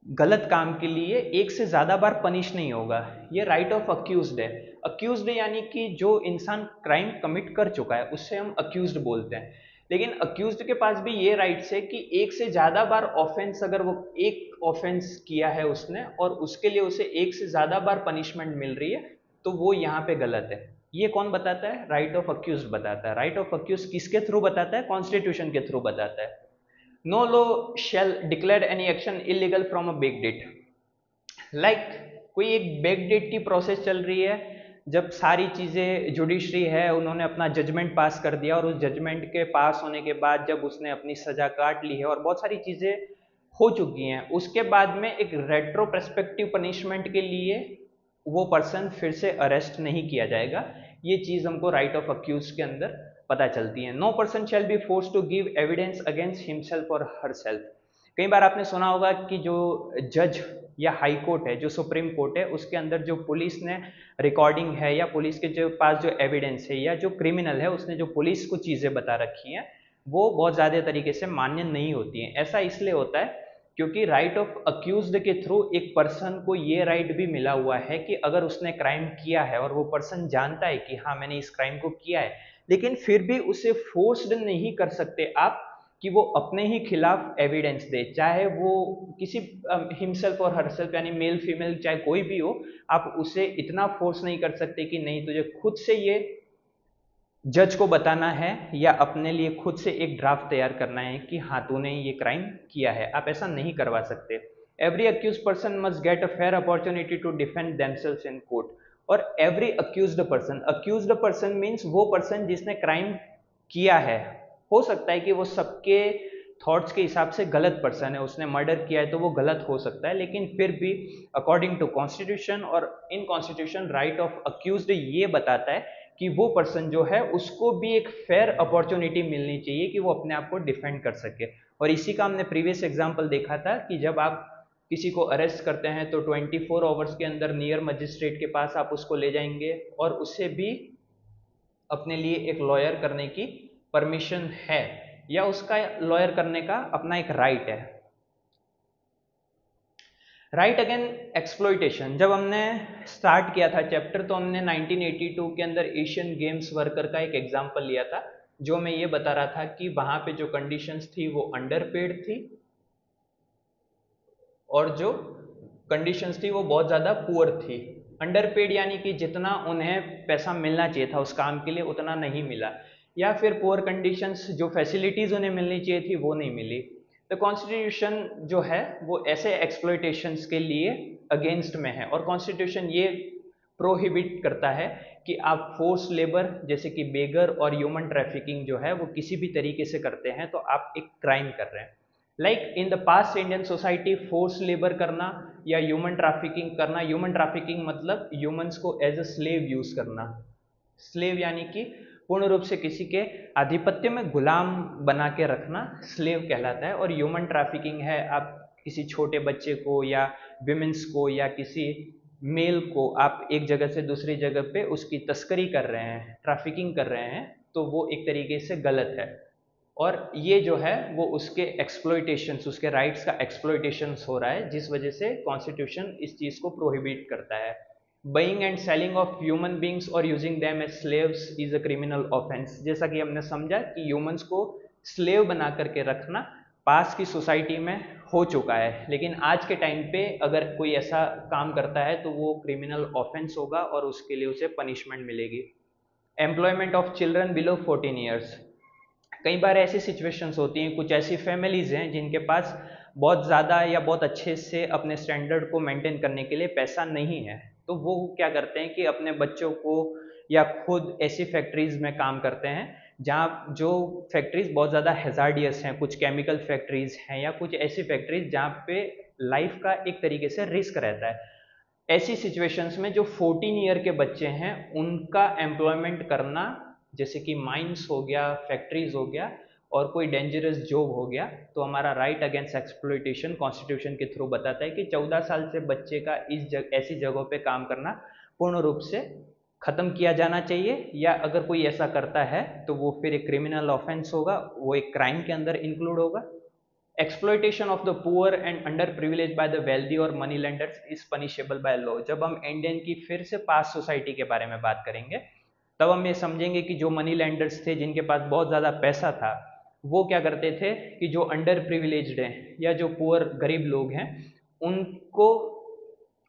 गलत काम के लिए एक से ज़्यादा बार पनिश नहीं होगा। ये राइट ऑफ अक्यूज्ड है। अक्यूज्ड यानी कि जो इंसान क्राइम कमिट कर चुका है उससे हम अक्यूज्ड बोलते हैं, लेकिन अक्यूज्ड के पास भी ये राइट्स है कि एक से ज़्यादा बार ऑफेंस, अगर वो एक ऑफेंस किया है उसने और उसके लिए उसे एक से ज़्यादा बार पनिशमेंट मिल रही है, तो वो यहाँ पे गलत है। ये कौन बताता है? राइट ऑफ अक्यूज बताता है। राइट ऑफ अक्यूज किसके थ्रू बताता है? कॉन्स्टिट्यूशन के थ्रू बताता है। No law shall declare any action illegal from a back date. कोई एक बेक डेट की प्रोसेस चल रही है, जब सारी चीज़ें जुडिशरी है उन्होंने अपना जजमेंट पास कर दिया, और उस जजमेंट के पास होने के बाद जब उसने अपनी सजा काट ली है और बहुत सारी चीज़ें हो चुकी हैं, उसके बाद में एक रेट्रोस्पेक्टिव पनिशमेंट के लिए वो पर्सन फिर से अरेस्ट नहीं किया जाएगा। ये चीज़ हमको राइट ऑफ अक्यूज के अंदर पता चलती है। No person shall be force to give evidence against himself और हरसेल्फ। कई बार आपने सुना होगा कि जो जज या हाई कोर्ट है, जो सुप्रीम कोर्ट है, उसके अंदर जो पुलिस ने रिकॉर्डिंग है या पुलिस के जो पास जो एविडेंस है, या जो क्रिमिनल है उसने जो पुलिस को चीज़ें बता रखी हैं, वो बहुत ज़्यादा तरीके से मान्य नहीं होती हैं। ऐसा इसलिए होता है क्योंकि राइट ऑफ अक्यूज्ड के थ्रू एक पर्सन को ये राइट भी मिला हुआ है कि अगर उसने क्राइम किया है और वो पर्सन जानता है कि हाँ मैंने इस क्राइम को किया है, लेकिन फिर भी उसे फोर्स्ड नहीं कर सकते आप कि वो अपने ही खिलाफ एविडेंस दे, चाहे वो किसी हिमसेल्फ और हरसेल्फ यानी मेल फीमेल चाहे कोई भी हो, आप उसे इतना फोर्स नहीं कर सकते कि नहीं तुझे खुद से ये जज को बताना है या अपने लिए खुद से एक ड्राफ्ट तैयार करना है कि हाँ तूने ये क्राइम किया है। आप ऐसा नहीं करवा सकते। Every accused person must get a fair opportunity to defend themselves in court. और एवरी अक्यूज्ड पर्सन मीन्स वो पर्सन जिसने क्राइम किया है। हो सकता है कि वो सबके थॉट्स के हिसाब से गलत पर्सन है, उसने मर्डर किया है तो वो गलत हो सकता है, लेकिन फिर भी अकॉर्डिंग टू कॉन्स्टिट्यूशन और in constitution right of accused ये बताता है कि वो पर्सन जो है उसको भी एक फेयर अपॉर्चुनिटी मिलनी चाहिए कि वो अपने आप को डिफेंड कर सके। और इसी का हमने प्रीवियस एग्जांपल देखा था कि जब आप किसी को अरेस्ट करते हैं तो 24 आवर्स के अंदर नियर मजिस्ट्रेट के पास आप उसको ले जाएंगे और उसे भी अपने लिए एक लॉयर करने की परमिशन है, या उसका लॉयर करने का अपना एक राइट है। Right again exploitation. जब हमने स्टार्ट किया था चैप्टर तो हमने 1982 के अंदर एशियन गेम्स वर्कर का एक एग्जांपल लिया था, जो मैं ये बता रहा था कि वहां पे जो कंडीशंस थी वो अंडरपेड थी और जो कंडीशंस थी वो बहुत ज़्यादा पुअर थी। अंडरपेड यानी कि जितना उन्हें पैसा मिलना चाहिए था उस काम के लिए उतना नहीं मिला, या फिर पुअर कंडीशंस, जो फैसिलिटीज़ उन्हें मिलनी चाहिए थी वो नहीं मिली। तो कॉन्स्टिट्यूशन जो है वो ऐसे एक्सप्लॉइटेशंस के लिए अगेंस्ट में है, और कॉन्स्टिट्यूशन ये प्रोहिबिट करता है कि आप फोर्स लेबर जैसे कि बेगर और ह्यूमन ट्रैफिकिंग जो है वो किसी भी तरीके से करते हैं तो आप एक क्राइम कर रहे हैं। Like in the past Indian society force labour करना या ह्यूमन ट्रैफिकिंग करना, ह्यूमन ट्रैफिकिंग मतलब ह्यूमंस को एज अ स्लेव यूज करना। स्लेव यानी कि पूर्ण रूप से किसी के आधिपत्य में गुलाम बना के रखना स्लेव कहलाता है। और ह्यूमन ट्रैफिकिंग है आप किसी छोटे बच्चे को या विमेंस को या किसी मेल को आप एक जगह से दूसरी जगह पे उसकी तस्करी कर रहे हैं, ट्रैफिकिंग कर रहे हैं, तो वो एक तरीके से गलत है। और ये जो है वो उसके एक्सप्लॉइटेशंस, उसके राइट्स का एक्सप्लॉइटेशंस हो रहा है, जिस वजह से कॉन्स्टिट्यूशन इस चीज़ को प्रोहिबिट करता है। Buying and selling of human beings और using them as slaves is a criminal offence. जैसा कि हमने समझा कि ह्यूमंस को स्लेव बना करके रखना पास की सोसाइटी में हो चुका है, लेकिन आज के टाइम पे अगर कोई ऐसा काम करता है तो वो क्रिमिनल ऑफेंस होगा और उसके लिए उसे पनिशमेंट मिलेगी। Employment of children below 14 years. कई बार ऐसी सिचुएशंस होती हैं, कुछ ऐसी फैमिलीज हैं जिनके पास बहुत ज़्यादा या बहुत अच्छे से अपने स्टैंडर्ड को मेंटेन करने के लिए पैसा नहीं है, तो वो क्या करते हैं कि अपने बच्चों को या खुद ऐसी फैक्ट्रीज में काम करते हैं जहाँ जो फैक्ट्रीज बहुत ज़्यादा हैजार्डियस हैं, कुछ केमिकल फैक्ट्रीज हैं या कुछ ऐसी फैक्ट्रीज जहाँ पे लाइफ का एक तरीके से रिस्क रहता है। ऐसी सिचुएशंस में जो 14 ईयर के बच्चे हैं उनका एम्प्लॉयमेंट करना, जैसे कि माइंस हो गया, फैक्ट्रीज हो गया और कोई डेंजरस जॉब हो गया, तो हमारा राइट अगेंस्ट एक्सप्लॉयटेशन कॉन्स्टिट्यूशन के थ्रू बताता है कि 14 साल से बच्चे का ऐसी जगहों पे काम करना पूर्ण रूप से खत्म किया जाना चाहिए, या अगर कोई ऐसा करता है तो वो फिर एक क्रिमिनल ऑफेंस होगा, वो एक क्राइम के अंदर इंक्लूड होगा। Exploitation of the poor and under privilege by the wealthy और money lenders is punishable by law. जब हम इंडियन की फिर से पास सोसाइटी के बारे में बात करेंगे तब हम ये समझेंगे कि जो मनी लेंडर्स थे, जिनके पास बहुत ज़्यादा पैसा था, वो क्या करते थे कि जो अंडर प्रिविलेज्ड हैं या जो पुअर गरीब लोग हैं उनको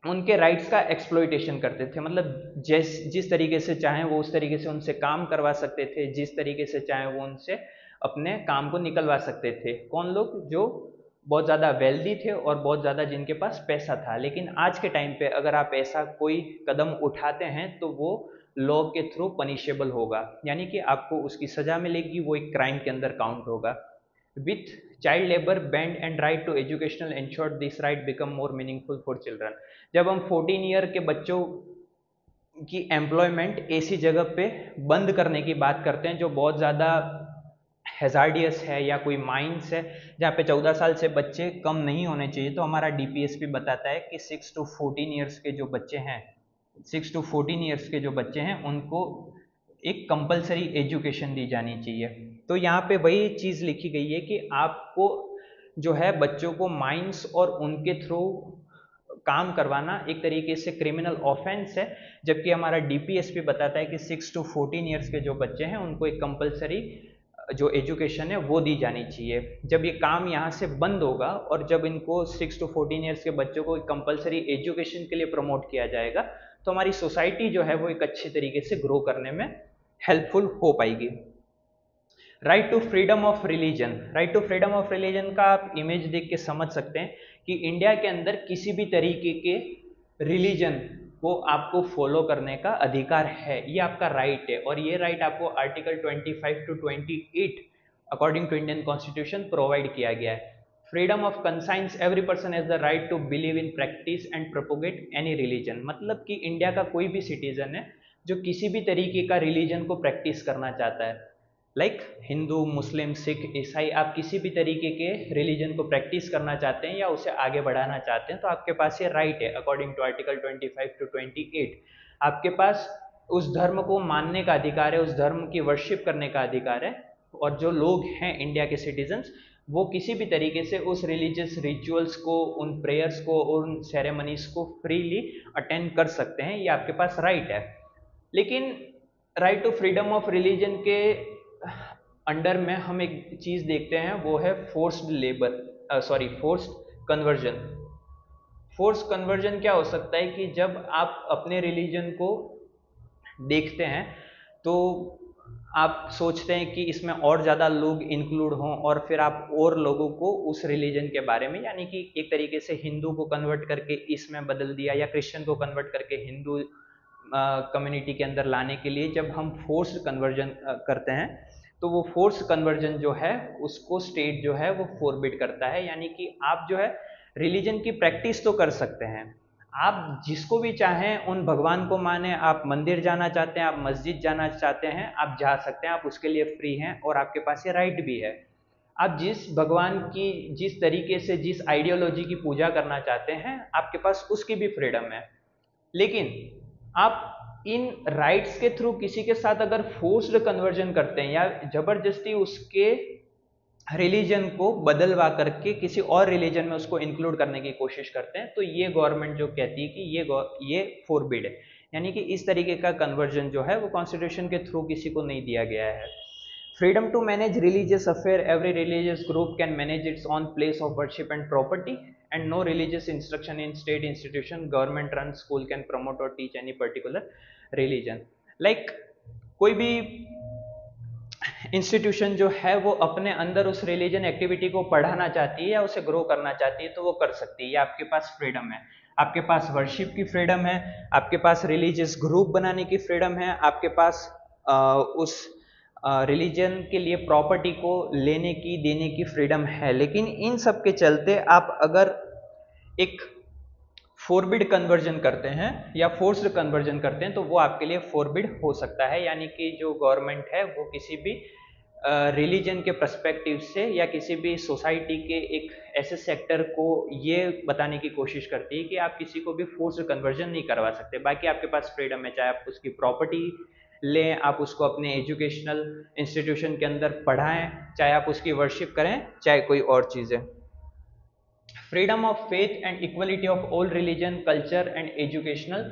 उनके राइट्स का एक्सप्लॉयटेशन करते थे। मतलब जिस तरीके से चाहें वो उस तरीके से उनसे काम करवा सकते थे, जिस तरीके से चाहें वो उनसे अपने काम को निकलवा सकते थे। कौन लोग? जो बहुत ज़्यादा वेल्दी थे और बहुत ज़्यादा जिनके पास पैसा था। लेकिन आज के टाइम पे अगर आप ऐसा कोई कदम उठाते हैं तो वो लॉ के थ्रू पनिशेबल होगा, यानी कि आपको उसकी सज़ा मिलेगी, वो एक क्राइम के अंदर काउंट होगा। With child labour banned and right to educational ensured this right become more meaningful for children. जब हम 14 ईयर के बच्चों की एम्प्लॉयमेंट ऐसी जगह पे बंद करने की बात करते हैं जो बहुत ज़्यादा हैजार्डियस है या कोई माइंस है जहाँ पे 14 साल से बच्चे कम नहीं होने चाहिए, तो हमारा डीपीएसपी बताता है कि 6 to 14 ईयर्स के जो बच्चे हैं 6 to 14 ईयर्स के जो बच्चे हैं उनको एक कंपलसरी एजुकेशन दी जानी चाहिए। तो यहाँ पे वही चीज़ लिखी गई है कि आपको जो है बच्चों को माइंस और उनके थ्रू काम करवाना एक तरीके से क्रिमिनल ऑफेंस है, जबकि हमारा डीपीएसपी बताता है कि 6 to 14 ईयर्स के जो बच्चे हैं उनको एक कंपलसरी जो एजुकेशन है वो दी जानी चाहिए। जब ये काम यहाँ से बंद होगा और जब इनको 6 to 14 ईयर्स के बच्चों को कंपलसरी एजुकेशन के लिए प्रमोट किया जाएगा तो हमारी सोसाइटी जो है वो एक अच्छे तरीके से ग्रो करने में हेल्पफुल हो पाएगी। Right to freedom of religion. Right to freedom of religion का आप इमेज देख के समझ सकते हैं कि इंडिया के अंदर किसी भी तरीके के रिलीजन को आपको फॉलो करने का अधिकार है, ये आपका राइट है। और ये राइट आपको article 25 to 28 according to Indian constitution provide किया गया है। Freedom of conscience every person has the right to believe in practice and propagate any religion. मतलब कि इंडिया का कोई भी सिटीजन है जो किसी भी तरीके का रिलीजन को प्रैक्टिस करना चाहता है, लाइक हिंदू, मुस्लिम, सिख, ईसाई, आप किसी भी तरीके के रिलीजन को प्रैक्टिस करना चाहते हैं या उसे आगे बढ़ाना चाहते हैं तो आपके पास ये राइट है अकॉर्डिंग टू आर्टिकल 25 to 28। आपके पास उस धर्म को मानने का अधिकार है, उस धर्म की वर्शिप करने का अधिकार है। और जो लोग हैं इंडिया के सिटीजन्स वो किसी भी तरीके से उस रिलीजियस रिचुअल्स को, उन प्रेयर्स को, उन सेरेमनीज को फ्रीली अटेंड कर सकते हैं, ये आपके पास राइट है। लेकिन right to freedom of religion के अंडर में हम एक चीज़ देखते हैं, वो है forced labour, forced conversion. Force conversion क्या हो सकता है कि जब आप अपने रिलीजन को देखते हैं तो आप सोचते हैं कि इसमें और ज़्यादा लोग इंक्लूड हों और फिर आप और लोगों को उस रिलीजन के बारे में, यानी कि एक तरीके से हिंदू को कन्वर्ट करके इसमें बदल दिया या क्रिश्चियन को कन्वर्ट करके हिंदू कम्युनिटी के अंदर लाने के लिए जब हम फोर्स्ड कन्वर्जन करते हैं तो वो फोर्स कन्वर्जन जो है उसको स्टेट जो है वो फोरबिड करता है। यानी कि आप जो है रिलीजन की प्रैक्टिस तो कर सकते हैं, आप जिसको भी चाहें उन भगवान को माने, आप मंदिर जाना चाहते हैं, आप मस्जिद जाना चाहते हैं, आप जा सकते हैं, आप उसके लिए फ्री हैं और आपके पास ये राइट भी है। आप जिस भगवान की, जिस तरीके से, जिस आइडियोलॉजी की पूजा करना चाहते हैं आपके पास उसकी भी फ्रीडम है। लेकिन आप इन राइट्स के थ्रू किसी के साथ अगर फोर्स्ड कन्वर्जन करते हैं या जबरदस्ती उसके रिलीजन को बदलवा करके किसी और रिलीजन में उसको इंक्लूड करने की कोशिश करते हैं तो ये गवर्नमेंट जो कहती है कि ये फोरबिड है। यानी कि इस तरीके का कन्वर्जन जो है वो कॉन्स्टिट्यूशन के थ्रू किसी को नहीं दिया गया है। Freedom to manage religious affair. Every religious group can manage its own place of worship and property, and no religious instruction in state institution, government run school can promote or teach any particular religion. Like कोई भी institution जो है वो अपने अंदर उस religion activity को पढ़ाना चाहती है या उसे ग्रो करना चाहती है तो वो कर सकती है, ये आपके पास फ्रीडम है। आपके पास वर्शिप की फ्रीडम है, आपके पास रिलीजियस ग्रुप बनाने की फ्रीडम है, आपके पास उस रिलीजन के लिए प्रॉपर्टी को लेने की देने की फ्रीडम है। लेकिन इन सब के चलते आप अगर एक फोरबिड कन्वर्जन करते हैं या फोर्स्ड कन्वर्जन करते हैं तो वो आपके लिए फोरबिड हो सकता है, यानी कि जो गवर्नमेंट है वो किसी भी रिलीजन के पर्सपेक्टिव से या किसी भी सोसाइटी के एक ऐसे सेक्टर को ये बताने की कोशिश करती है कि आप किसी को भी फोर्स्ड कन्वर्जन नहीं करवा सकते। बाकी आपके पास फ्रीडम है, चाहे आप उसकी प्रॉपर्टी लें, आप उसको अपने एजुकेशनल इंस्टीट्यूशन के अंदर पढ़ाएं, चाहे आप उसकी वर्शिप करें, चाहे कोई और चीज़ें। Freedom of faith and equality of all religion, culture and educational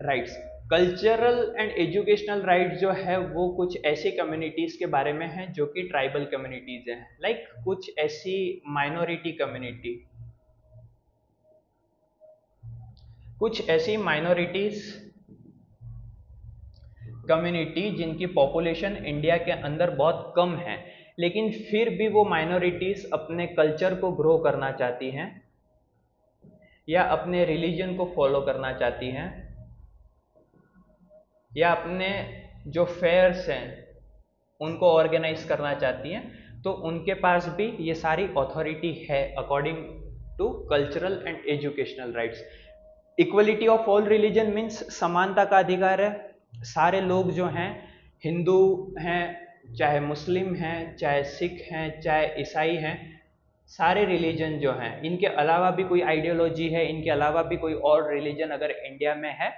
rights. Cultural and educational rights जो है वो कुछ ऐसी कम्युनिटीज़ के बारे में है जो कि ट्राइबल कम्युनिटीज़ हैं, लाइक कुछ ऐसी माइनॉरिटी कम्युनिटी, कुछ ऐसी माइनॉरिटीज़ कम्युनिटी जिनकी पॉपुलेशन इंडिया के अंदर बहुत कम है, लेकिन फिर भी वो माइनॉरिटीज़ अपने कल्चर को ग्रो करना चाहती हैं या अपने रिलीजन को फॉलो करना चाहती हैं या अपने जो फेयर्स हैं उनको ऑर्गेनाइज करना चाहती हैं, तो उनके पास भी ये सारी अथॉरिटी है according to cultural and educational rights. Equality of all religion means समानता का अधिकार है। सारे लोग जो हैं, हिंदू हैं, चाहे मुस्लिम हैं, चाहे सिख हैं, चाहे ईसाई हैं, सारे रिलीजन जो हैं, इनके अलावा भी कोई आइडियोलॉजी है, इनके अलावा भी कोई और रिलीजन अगर इंडिया में है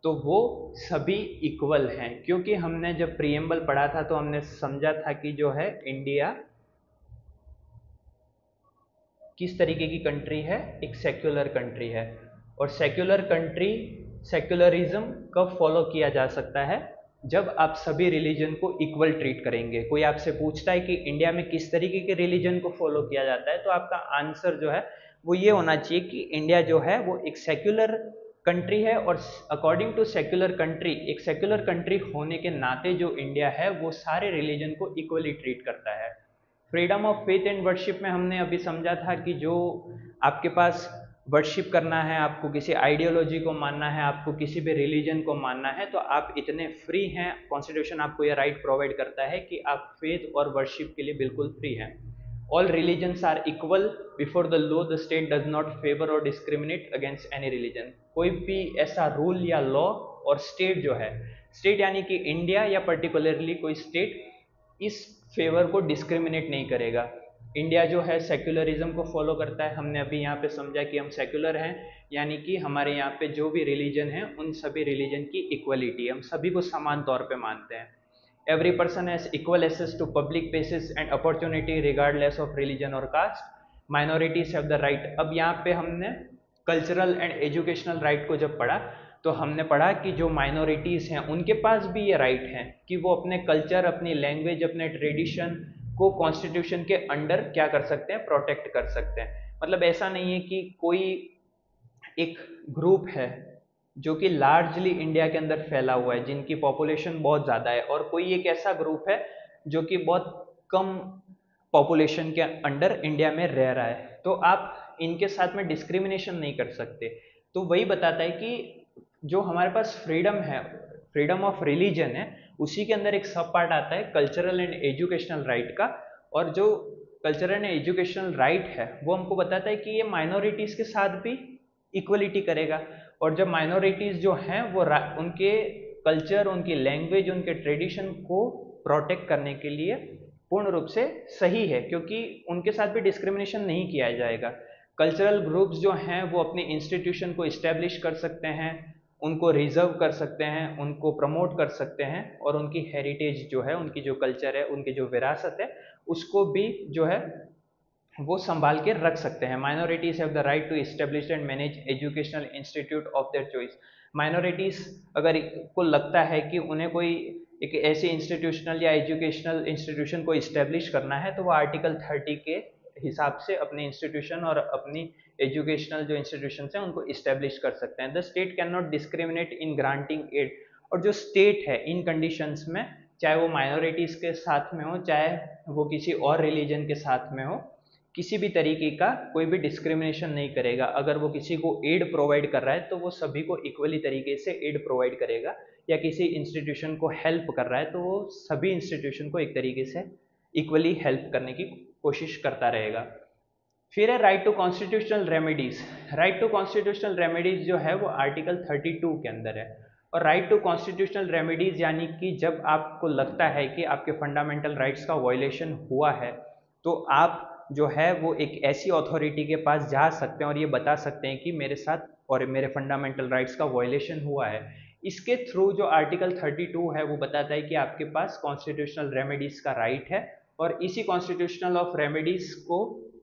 तो वो सभी इक्वल हैं। क्योंकि हमने जब प्रीएम्बल पढ़ा था तो हमने समझा था कि जो है इंडिया किस तरीके की कंट्री है, एक सेक्युलर कंट्री है, और सेक्युलर कंट्री सेक्युलरिज्म कब फॉलो किया जा सकता है, जब आप सभी रिलीजन को इक्वल ट्रीट करेंगे। कोई आपसे पूछता है कि इंडिया में किस तरीके के रिलीजन को फॉलो किया जाता है, तो आपका आंसर जो है वो ये होना चाहिए कि इंडिया जो है वो एक सेक्युलर कंट्री है, और अकॉर्डिंग टू सेक्युलर कंट्री, एक सेक्युलर कंट्री होने के नाते जो इंडिया है वो सारे रिलीजन को इक्वली ट्रीट करता है। Freedom of faith and worship में हमने अभी समझा था कि जो आपके पास वर्शिप करना है, आपको किसी आइडियोलॉजी को मानना है, आपको किसी भी रिलीजन को मानना है, तो आप इतने फ्री हैं, कॉन्स्टिट्यूशन आपको यह राइट प्रोवाइड करता है कि आप फेथ और वर्शिप के लिए बिल्कुल फ्री हैं। All religions are equal before the law. The state does not favor or discriminate against any religion. कोई भी ऐसा रूल या लॉ, और स्टेट जो है, स्टेट यानी कि इंडिया या पर्टिकुलरली कोई स्टेट, इस फेवर को डिस्क्रिमिनेट नहीं करेगा। इंडिया जो है सेक्युलरिज्म को फॉलो करता है। हमने अभी यहाँ पे समझा कि हम सेक्युलर हैं, यानी कि हमारे यहाँ पे जो भी रिलीजन है उन सभी रिलीजन की इक्वलिटी, हम सभी को समान तौर पे मानते हैं। Every person has equal access to public places and opportunity regardless of religion or caste. Minorities have the right. अब यहाँ पे हमने कल्चरल एंड एजुकेशनल राइट को जब पढ़ा तो हमने पढ़ा कि जो माइनॉरिटीज़ हैं उनके पास भी ये राइट है कि वो अपने कल्चर, अपनी लैंग्वेज, अपने ट्रेडिशन को कॉन्स्टिट्यूशन के अंडर क्या कर सकते हैं, प्रोटेक्ट कर सकते हैं। मतलब ऐसा नहीं है कि कोई एक ग्रुप है जो कि लार्जली इंडिया के अंदर फैला हुआ है, जिनकी पॉपुलेशन बहुत ज़्यादा है, और कोई एक ऐसा ग्रुप है जो कि बहुत कम पॉपुलेशन के अंडर इंडिया में रह रहा है, तो आप इनके साथ में डिस्क्रिमिनेशन नहीं कर सकते। तो वही बताता है कि जो हमारे पास फ्रीडम है, फ्रीडम ऑफ रिलीजन है, उसी के अंदर एक सब पार्ट आता है कल्चरल एंड एजुकेशनल राइट का, और जो कल्चरल एंड एजुकेशनल राइट है वो हमको बताता है कि ये माइनॉरिटीज़ के साथ भी इक्वलिटी करेगा, और जब माइनॉरिटीज़ जो हैं वो उनके कल्चर, उनकी लैंग्वेज, उनके ट्रेडिशन को प्रोटेक्ट करने के लिए पूर्ण रूप से सही है, क्योंकि उनके साथ भी डिस्क्रिमिनेशन नहीं किया जाएगा। कल्चरल ग्रुप्स जो हैं वो अपने इंस्टीट्यूशन को इस्टेब्लिश कर सकते हैं, उनको रिजर्व कर सकते हैं, उनको प्रमोट कर सकते हैं, और उनकी हेरिटेज जो है, उनकी जो कल्चर है, उनकी जो विरासत है, उसको भी जो है वो संभाल के रख सकते हैं। Minorities have the right to establish and manage educational institute of their choice. Minorities अगर को लगता है कि उन्हें कोई एक ऐसे इंस्टीट्यूशनल या एजुकेशनल इंस्टीट्यूशन को इस्टेब्लिश करना है तो वो आर्टिकल 30 के हिसाब से अपने इंस्टीट्यूशन और अपनी एजुकेशनल जो इंस्टीट्यूशन हैं उनको इस्टेब्लिश कर सकते हैं। The state can not discriminate in granting aid. और जो स्टेट है इन कंडीशंस में, चाहे वो माइनॉरिटीज़ के साथ में हो, चाहे वो किसी और रिलीजन के साथ में हो, किसी भी तरीके का कोई भी डिस्क्रिमिनेशन नहीं करेगा। अगर वो किसी को एड प्रोवाइड कर रहा है तो वो सभी को इक्वली तरीके से एड प्रोवाइड करेगा, या किसी इंस्टीट्यूशन को हेल्प कर रहा है तो वो सभी इंस्टीट्यूशन को एक तरीके से इक्वली हेल्प करने की कोशिश करता रहेगा। फिर है right to constitutional remedies. Right to constitutional remedies जो है वो आर्टिकल 32 के अंदर है। और राइट टू कॉन्स्टिट्यूशनल रेमेडीज यानी कि जब आपको लगता है कि आपके फंडामेंटल राइट्स का वायलेशन हुआ है तो आप जो है वो एक ऐसी अथॉरिटी के पास जा सकते हैं और ये बता सकते हैं कि मेरे साथ और मेरे फंडामेंटल राइट्स का वायलेशन हुआ है। इसके थ्रू जो आर्टिकल 32 है वो बताता है कि आपके पास कॉन्स्टिट्यूशनल रेमेडीज का राइट है, और इसी कॉन्स्टिट्यूशनल ऑफ रेमेडीज को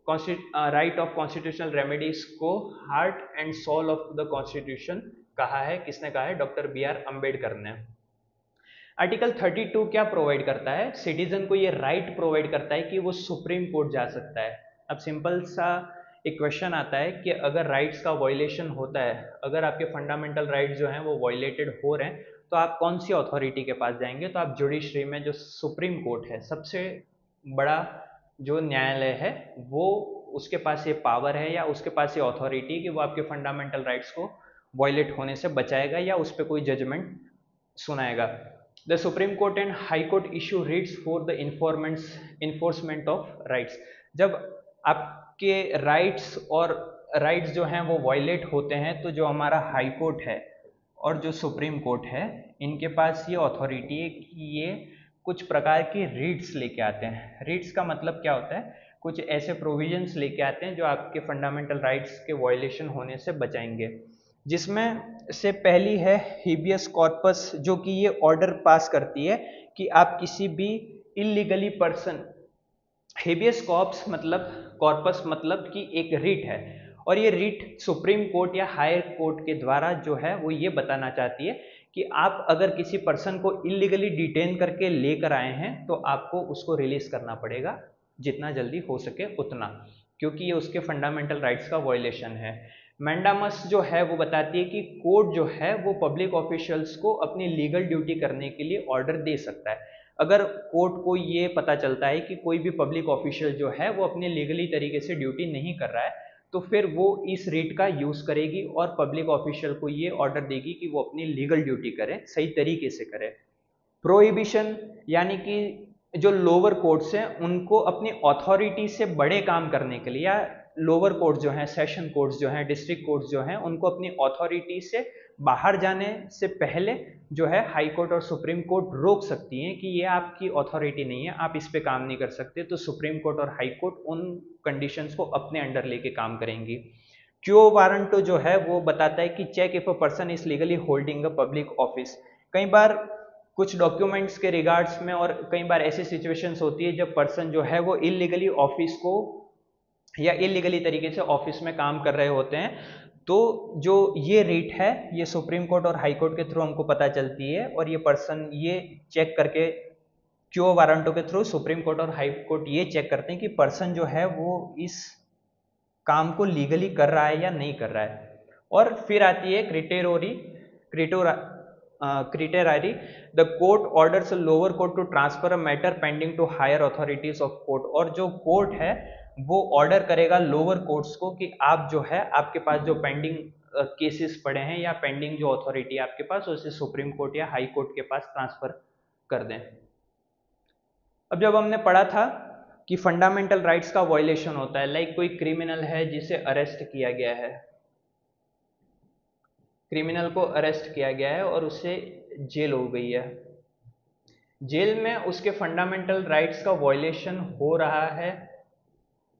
राइट ऑफ कॉन्स्टिट्यूशनल रेमेडीज को heart and soul of the constitution कहा है। किसने कहा है? डॉक्टर BR अम्बेडकर ने। आर्टिकल 32 क्या प्रोवाइड करता है? सिटीजन को ये राइट प्रोवाइड करता है कि वो सुप्रीम कोर्ट जा सकता है। अब सिंपल सा एक क्वेश्चन आता है कि अगर राइट्स का वायलेशन होता है, अगर आपके फंडामेंटल राइट्स जो हैं वो वायलेटेड हो रहे हैं, तो आप कौन सी अथॉरिटी के पास जाएंगे? तो आप जुडिशरी में, जो सुप्रीम कोर्ट है, सबसे बड़ा जो न्यायालय है, वो उसके पास ये पावर है या उसके पास ये अथॉरिटी है कि वो आपके फंडामेंटल राइट्स को वायलेट होने से बचाएगा या उस पर कोई जजमेंट सुनाएगा। The supreme court and high court issue Ritz for the enforcement of rights. जब आपके राइट्स और राइट्स जो हैं वो वायलेट होते हैं तो जो हमारा हाई कोर्ट है और जो सुप्रीम कोर्ट है, इनके पास ये अथॉरिटी है कि ये कुछ प्रकार की रिट्स लेके आते हैं। रिट्स का मतलब क्या होता है? कुछ ऐसे प्रोविजंस लेके आते हैं जो आपके फंडामेंटल राइट्स के वायलेशन होने से बचाएंगे, जिसमें से पहली है हेबियस कॉर्पस, जो कि ये ऑर्डर पास करती है कि आप किसी भी इलीगली पर्सन, हेबियस कॉर्पस मतलब कि एक रिट है, और ये रिट सुप्रीम कोर्ट या हायर कोर्ट के द्वारा जो है वो ये बताना चाहती है कि आप अगर किसी पर्सन को इलीगली डिटेन करके लेकर आए हैं तो आपको उसको रिलीज करना पड़ेगा जितना जल्दी हो सके उतना, क्योंकि ये उसके फंडामेंटल राइट्स का वायलेशन है। मैंडामस जो है वो बताती है कि कोर्ट जो है वो पब्लिक ऑफिशियल्स को अपनी लीगल ड्यूटी करने के लिए ऑर्डर दे सकता है। अगर कोर्ट को ये पता चलता है कि कोई भी पब्लिक ऑफिशियल जो है वो अपने लीगली तरीके से ड्यूटी नहीं कर रहा है, तो फिर वो इस रिट का यूज़ करेगी और पब्लिक ऑफिशियल को ये ऑर्डर देगी कि वो अपनी लीगल ड्यूटी करे, सही तरीके से करे। प्रोहिबिशन यानी कि जो लोअर कोर्ट्स हैं उनको अपनी अथॉरिटी से बड़े काम करने के लिए, या लोअर कोर्ट जो हैं, सेशन कोर्ट्स जो हैं, डिस्ट्रिक्ट कोर्ट्स जो हैं, उनको अपनी अथॉरिटी से बाहर जाने से पहले जो है हाई कोर्ट और सुप्रीम कोर्ट रोक सकती हैं कि ये आपकी अथॉरिटी नहीं है, आप इस पे काम नहीं कर सकते। तो सुप्रीम कोर्ट और हाई कोर्ट उन कंडीशंस को अपने अंडर लेके काम करेंगी। क्यो वारंटो जो है वो बताता है कि check if a person is legally holding a public office. कई बार कुछ डॉक्यूमेंट्स के रिगार्ड्स में और कई बार ऐसी सिचुएशंस होती है जब पर्सन जो है वो इलीगली ऑफिस को या इलीगली तरीके से ऑफिस में काम कर रहे होते हैं, तो जो ये रेट है ये सुप्रीम कोर्ट और हाई कोर्ट के थ्रू हमको पता चलती है, और ये पर्सन ये चेक करके क्यो वारंटो के थ्रू सुप्रीम कोर्ट और हाई कोर्ट ये चेक करते हैं कि पर्सन जो है वो इस काम को लीगली कर रहा है या नहीं कर रहा है। और फिर आती है certiorari. The court orders lower court to transfer a matter pending to higher authorities of court. और जो कोर्ट है वो ऑर्डर करेगा लोअर कोर्ट्स को कि आप जो है आपके पास जो पेंडिंग केसेस पड़े हैं या पेंडिंग जो अथॉरिटी है आपके पास, उसे सुप्रीम कोर्ट या हाई कोर्ट के पास ट्रांसफर कर दें। अब जब हमने पढ़ा था कि फंडामेंटल राइट्स का वायलेशन होता है, लाइक कोई क्रिमिनल है जिसे अरेस्ट किया गया है, क्रिमिनल को अरेस्ट किया गया है और उसे जेल हो गई है, जेल में उसके फंडामेंटल राइट्स का वायलेशन हो रहा है,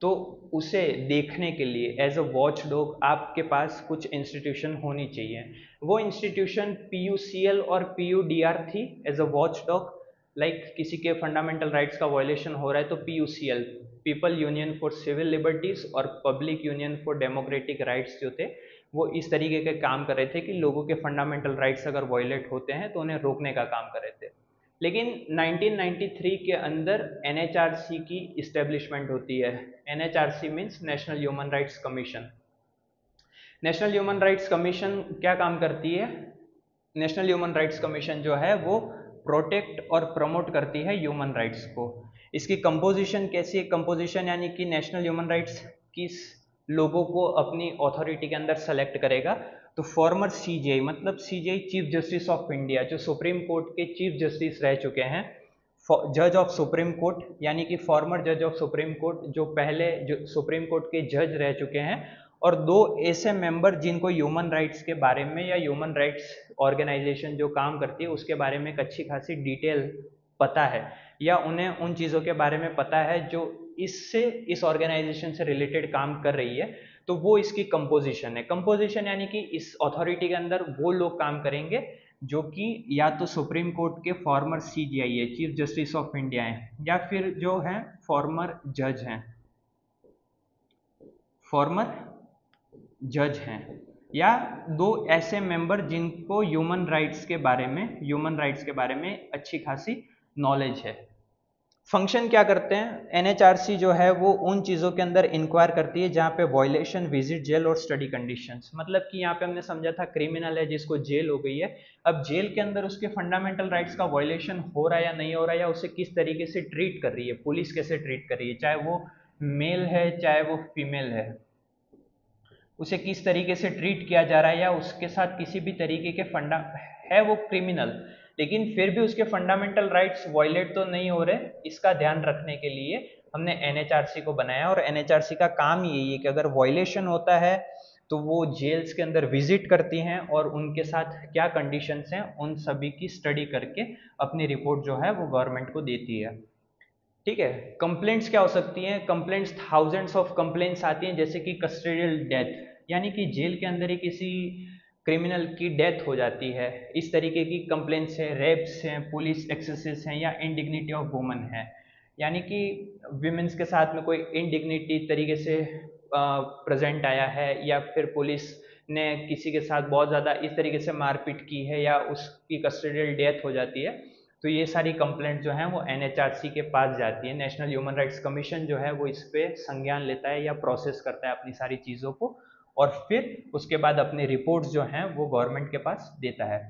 तो उसे देखने के लिए एज अ वॉच डॉग आपके पास कुछ इंस्टीट्यूशन होनी चाहिए। वो इंस्टीट्यूशन PUCL और PUDR थी as a watch dog. Like किसी के फंडामेंटल राइट्स का वायलेशन हो रहा है तो PUCL, people union for civil liberties, और public union for democratic rights जो थे वो इस तरीके के काम कर रहे थे कि लोगों के फंडामेंटल राइट्स अगर वायलेट होते हैं तो उन्हें रोकने का काम कर रहे थे। लेकिन 1993 के अंदर NHRC की इस्टेब्लिशमेंट होती है। NHRC means national human rights commission. National human rights commission क्या काम करती है? नेशनल ह्यूमन राइट्स कमीशन जो है वो प्रोटेक्ट और प्रमोट करती है ह्यूमन राइट्स को। इसकी कंपोजिशन कैसी है? कंपोजिशन यानी कि नेशनल ह्यूमन राइट्स किस लोगों को अपनी अथॉरिटी के अंदर सेलेक्ट करेगा? तो फॉर्मर CJI, मतलब CJI chief justice of India, जो सुप्रीम कोर्ट के चीफ जस्टिस रह चुके हैं, जज ऑफ सुप्रीम कोर्ट, यानी कि फॉर्मर जज ऑफ सुप्रीम कोर्ट, जो पहले जो सुप्रीम कोर्ट के जज रह चुके हैं, और 2 ऐसे मेंबर जिनको ह्यूमन राइट्स के बारे में या ह्यूमन राइट्स ऑर्गेनाइजेशन जो काम करती है उसके बारे में एक अच्छी खासी डिटेल पता है, या उन्हें उन चीज़ों के बारे में पता है जो इस ऑर्गेनाइजेशन से रिलेटेड काम कर रही है, तो वो इसकी कंपोजिशन है। कंपोजिशन यानी कि इस अथॉरिटी के अंदर वो लोग काम करेंगे जो कि या तो सुप्रीम कोर्ट के फॉर्मर CJI है, चीफ जस्टिस ऑफ इंडिया हैं, या फिर जो हैं फॉर्मर जज हैं, फॉर्मर जज हैं, या 2 ऐसे मेंबर जिनको ह्यूमन राइट्स के बारे में अच्छी खासी नॉलेज है। फंक्शन क्या करते हैं? NHRC जो है वो उन चीज़ों के अंदर इंक्वायर करती है जहाँ पे वायलेशन, विजिट, जेल और स्टडी कंडीशंस, मतलब कि यहाँ पे हमने समझा था क्रिमिनल है जिसको जेल हो गई है, अब जेल के अंदर उसके फंडामेंटल राइट्स का वायलेशन हो रहा है या नहीं हो रहा है, या उसे किस तरीके से ट्रीट कर रही है, पुलिस कैसे ट्रीट कर रही है, चाहे वो मेल है चाहे वो फीमेल है, उसे किस तरीके से ट्रीट किया जा रहा है, या उसके साथ किसी भी तरीके के है वो क्रिमिनल लेकिन फिर भी उसके फंडामेंटल राइट्स वायलेट तो नहीं हो रहे, इसका ध्यान रखने के लिए हमने NHRC को बनाया। और NHRC का काम यही है कि अगर वायलेशन होता है तो वो जेल्स के अंदर विजिट करती हैं और उनके साथ क्या कंडीशंस हैं उन सभी की स्टडी करके अपनी रिपोर्ट जो है वो गवर्नमेंट को देती है। ठीक है, कंप्लेंट्स क्या हो सकती हैं? कंप्लेंट्स थाउजेंड्स ऑफ कंप्लेंट्स आती हैं, जैसे कि कस्टोडियल डेथ, यानी कि जेल के अंदर ही किसी क्रिमिनल की डेथ हो जाती है, इस तरीके की कंप्लेंट्स हैं, रेप्स हैं, पुलिस एक्सेसेस हैं, या इंडिग्निटी ऑफ वुमन है, यानी कि विमेंस के साथ में कोई इंडिग्निटी तरीके से प्रेजेंट आया है, या फिर पुलिस ने किसी के साथ बहुत ज़्यादा इस तरीके से मारपीट की है, या उसकी कस्टोडियल डेथ हो जाती है, तो ये सारी कंप्लेंट जो हैं वो NHRC के पास जाती है। नेशनल ह्यूमन राइट्स कमीशन जो है वो इस पर संज्ञान लेता है या प्रोसेस करता है अपनी सारी चीज़ों को, और फिर उसके बाद अपनी रिपोर्ट्स जो हैं वो गवर्नमेंट के पास देता है।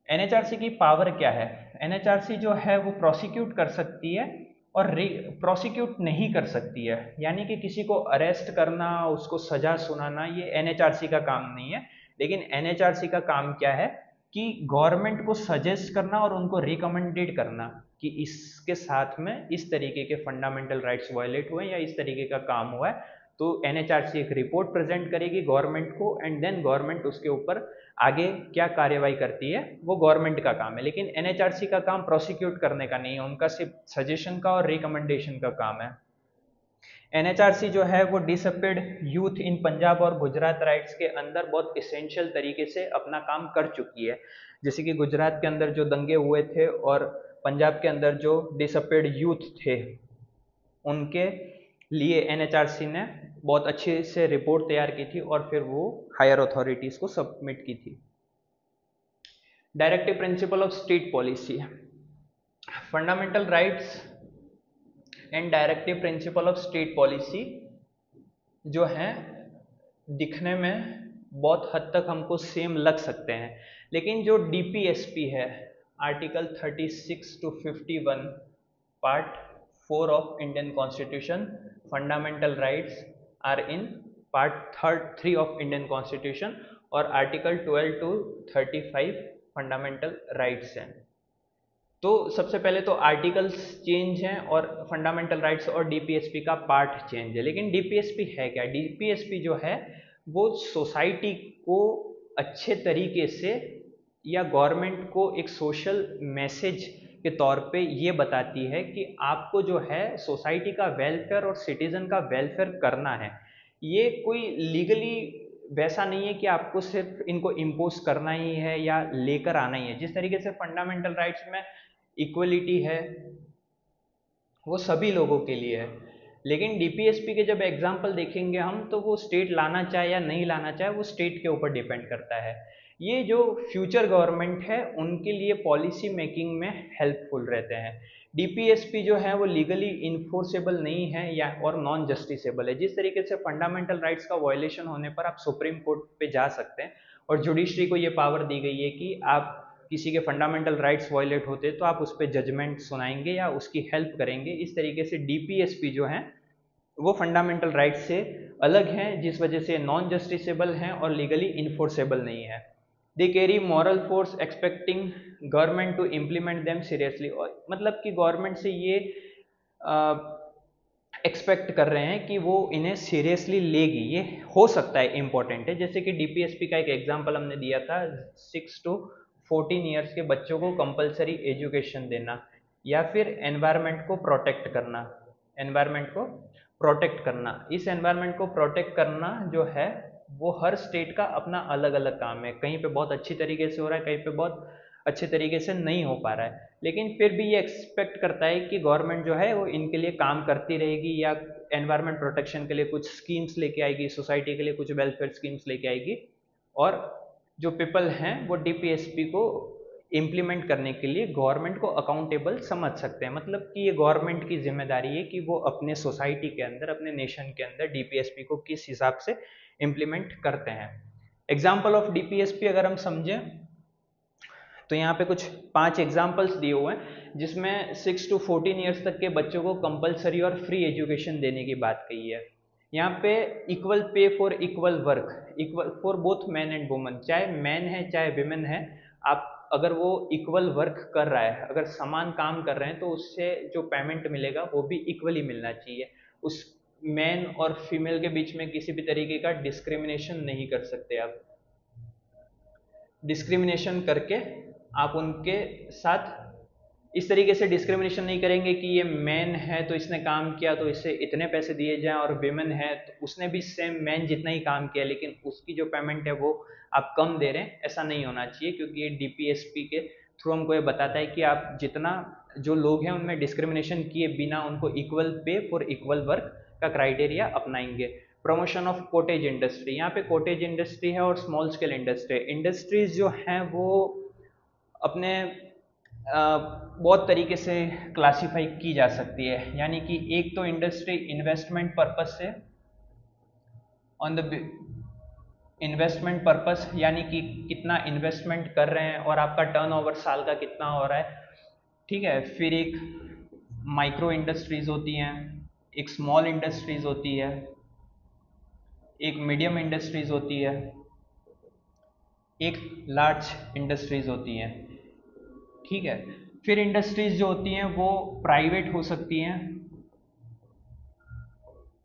NHRC की पावर क्या है? NHRC जो है वो प्रोसिक्यूट कर सकती है और प्रोसिक्यूट नहीं कर सकती है, यानी कि किसी को अरेस्ट करना, उसको सजा सुनाना, ये NHRC का काम नहीं है। लेकिन NHRC का काम क्या है कि गवर्नमेंट को सजेस्ट करना और उनको रिकमेंडेड करना कि इसके साथ में इस तरीके के फंडामेंटल राइट्स वायलेट हुए या इस तरीके का काम हुआ है, तो NHRC एक रिपोर्ट प्रेजेंट करेगी गवर्नमेंट को, एंड देन गवर्नमेंट उसके ऊपर आगे क्या कार्यवाही करती है वो गवर्नमेंट का काम है। लेकिन NHRC का काम प्रोसिक्यूट करने का नहीं है, उनका सिर्फ सजेशन का और रिकमेंडेशन का काम है। NHRC जो है वो डिसअपेयर्ड यूथ इन पंजाब और गुजरात राइट्स के अंदर बहुत इसेंशियल तरीके से अपना काम कर चुकी है, जैसे कि गुजरात के अंदर जो दंगे हुए थे और पंजाब के अंदर जो डिसअपेयर्ड यूथ थे उनके लिए NHRC ने बहुत अच्छे से रिपोर्ट तैयार की थी और फिर वो हायर अथॉरिटीज को सबमिट की थी। Directive principle of state policy, fundamental rights and directive principle of state policy जो हैं दिखने में बहुत हद तक हमको सेम लग सकते हैं, लेकिन जो DPSP है, article 36 to 51 part 4 of Indian constitution, fundamental rights are in part 3 of Indian constitution, और आर्टिकल 12 to 35 फंडामेंटल राइट्स हैं। तो सबसे पहले तो आर्टिकल्स चेंज हैं और फंडामेंटल राइट्स और DPSP का पार्ट चेंज है। लेकिन DPSP है क्या? DPSP जो है वो सोसाइटी को अच्छे तरीके से या गवर्नमेंट को एक सोशल मैसेज के तौर पे ये बताती है कि आपको जो है सोसाइटी का वेलफेयर और सिटीजन का वेलफेयर करना है। ये कोई लीगली वैसा नहीं है कि आपको सिर्फ इनको इम्पोज करना ही है या लेकर आना ही है। जिस तरीके से फंडामेंटल राइट्स में इक्वलिटी है वो सभी लोगों के लिए है, लेकिन डीपीएसपी के जब एग्जाम्पल देखेंगे हम, तो वो स्टेट लाना चाहे या नहीं लाना चाहे वो स्टेट के ऊपर डिपेंड करता है। ये जो फ्यूचर गवर्नमेंट है उनके लिए पॉलिसी मेकिंग में हेल्पफुल रहते हैं। डीपीएसपी जो है वो लीगली इन्फोर्सेबल नहीं है या और नॉन जस्टिसेबल है। जिस तरीके से फंडामेंटल राइट्स का वायलेशन होने पर आप सुप्रीम कोर्ट पे जा सकते हैं और जुडिशरी को ये पावर दी गई है कि आप किसी के फंडामेंटल राइट्स वायलेट होते तो आप उस पर जजमेंट सुनाएंगे या उसकी हेल्प करेंगे। इस तरीके से डीपीएसपी जो है वो फंडामेंटल राइट्स से अलग हैं, जिस वजह से नॉन जस्टिसेबल हैं और लीगली इन्फोर्सेबल नहीं है। They carry moral force expecting government to implement them seriously, और मतलब कि गवर्नमेंट से ये एक्सपेक्ट कर रहे हैं कि वो इन्हें सीरियसली लेगी, ये हो सकता है इम्पोर्टेंट है। जैसे कि डीपीएसपी का एक एग्जांपल हमने दिया था, 6 to 14 ईयर्स के बच्चों को कंपलसरी एजुकेशन देना, या फिर एनवायरनमेंट को प्रोटेक्ट करना। एनवायरनमेंट को प्रोटेक्ट करना, इस एनवायरनमेंट को प्रोटेक्ट करना जो है वो हर स्टेट का अपना अलग अलग काम है। कहीं पे बहुत अच्छी तरीके से हो रहा है, कहीं पे बहुत अच्छे तरीके से नहीं हो पा रहा है, लेकिन फिर भी ये एक्सपेक्ट करता है कि गवर्नमेंट जो है वो इनके लिए काम करती रहेगी या एनवायरनमेंट प्रोटेक्शन के लिए कुछ स्कीम्स लेके आएगी, सोसाइटी के लिए कुछ वेलफेयर स्कीम्स लेके आएगी, और जो पीपल हैं वो डीपीएसपी को इम्प्लीमेंट करने के लिए गवर्नमेंट को अकाउंटेबल समझ सकते हैं। मतलब कि ये गवर्नमेंट की जिम्मेदारी है कि वो अपने सोसाइटी के अंदर, अपने नेशन के अंदर डीपीएसपी को किस हिसाब से इम्प्लीमेंट करते हैं। एग्जाम्पल ऑफ डीपीएसपी अगर हम समझें तो यहाँ पे कुछ 5 एग्जाम्पल्स दिए हुए हैं, जिसमें 6 to 14 ईयर्स तक के बच्चों को कंपलसरी और फ्री एजुकेशन देने की बात कही है। यहाँ पे equal pay for equal work, equal for both man and woman, चाहे मैन है चाहे विमेन है, आप अगर वो इक्वल वर्क कर रहा है, अगर समान काम कर रहे हैं, तो उससे जो पेमेंट मिलेगा वो भी इक्वली मिलना चाहिए। उस मैन और फीमेल के बीच में किसी भी तरीके का डिस्क्रिमिनेशन नहीं कर सकते आप। डिस्क्रिमिनेशन करके आप उनके साथ इस तरीके से डिस्क्रिमिनेशन नहीं करेंगे कि ये मैन है तो इसने काम किया तो इसे इतने पैसे दिए जाएं, और विमेन है तो उसने भी सेम मैन जितना ही काम किया लेकिन उसकी जो पेमेंट है वो आप कम दे रहे हैं। ऐसा नहीं होना चाहिए, क्योंकि ये डीपीएसपी के थ्रू हमको ये बताता है कि आप जितना जो लोग हैं उनमें डिस्क्रिमिनेशन किए बिना उनको equal pay for equal work का क्राइटेरिया अपनाएंगे। प्रमोशन ऑफ कॉटेज इंडस्ट्री, यहाँ पे कॉटेज इंडस्ट्री है और स्मॉल स्केल इंडस्ट्री। इंडस्ट्रीज जो हैं वो अपने बहुत तरीके से क्लासीफाई की जा सकती है, यानी कि एक तो इंडस्ट्री इन्वेस्टमेंट पर्पस से, ऑन द इन्वेस्टमेंट पर्पस यानी कि कितना इन्वेस्टमेंट कर रहे हैं और आपका टर्नओवर साल का कितना हो रहा है, ठीक है। फिर एक माइक्रो इंडस्ट्रीज होती हैं, एक स्मॉल इंडस्ट्रीज होती है, एक मीडियम इंडस्ट्रीज होती है, एक लार्ज इंडस्ट्रीज होती हैं, ठीक है। फिर इंडस्ट्रीज जो होती हैं वो प्राइवेट हो सकती हैं,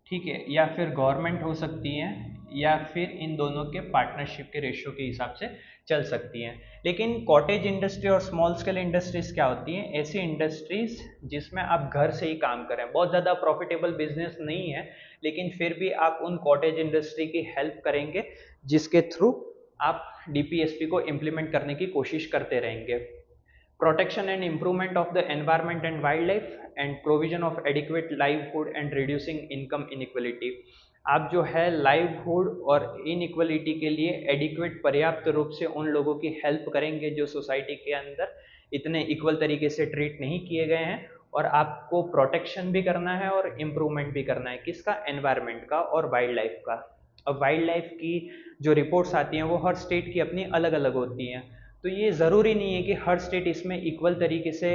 ठीक है, या फिर गवर्नमेंट हो सकती हैं, या फिर इन दोनों के पार्टनरशिप के रेशियो के हिसाब से चल सकती हैं। लेकिन कॉटेज इंडस्ट्री और स्मॉल स्केल इंडस्ट्रीज क्या होती हैं? ऐसी इंडस्ट्रीज जिसमें आप घर से ही काम करें, बहुत ज़्यादा प्रॉफिटेबल बिजनेस नहीं है, लेकिन फिर भी आप उन कॉटेज इंडस्ट्री की हेल्प करेंगे जिसके थ्रू आप डीपीएसपी को इम्प्लीमेंट करने की कोशिश करते रहेंगे। Protection and improvement of the environment and wild life and provision of adequate livelihood and reducing income inequality. आप जो है लाइवहुड और इनइक्वलिटी के लिए एडिक्वेट पर्याप्त रूप से उन लोगों की हेल्प करेंगे जो सोसाइटी के अंदर इतने इक्वल तरीके से ट्रीट नहीं किए गए हैं, और आपको प्रोटेक्शन भी करना है और इम्प्रूवमेंट भी करना है। किसका? एनवायरनमेंट का और वाइल्ड लाइफ का। अब वाइल्ड लाइफ की जो रिपोर्ट्स आती हैं वो हर स्टेट की अपनी अलग अलग होती हैं, तो ये ज़रूरी नहीं है कि हर स्टेट इसमें इक्वल तरीके से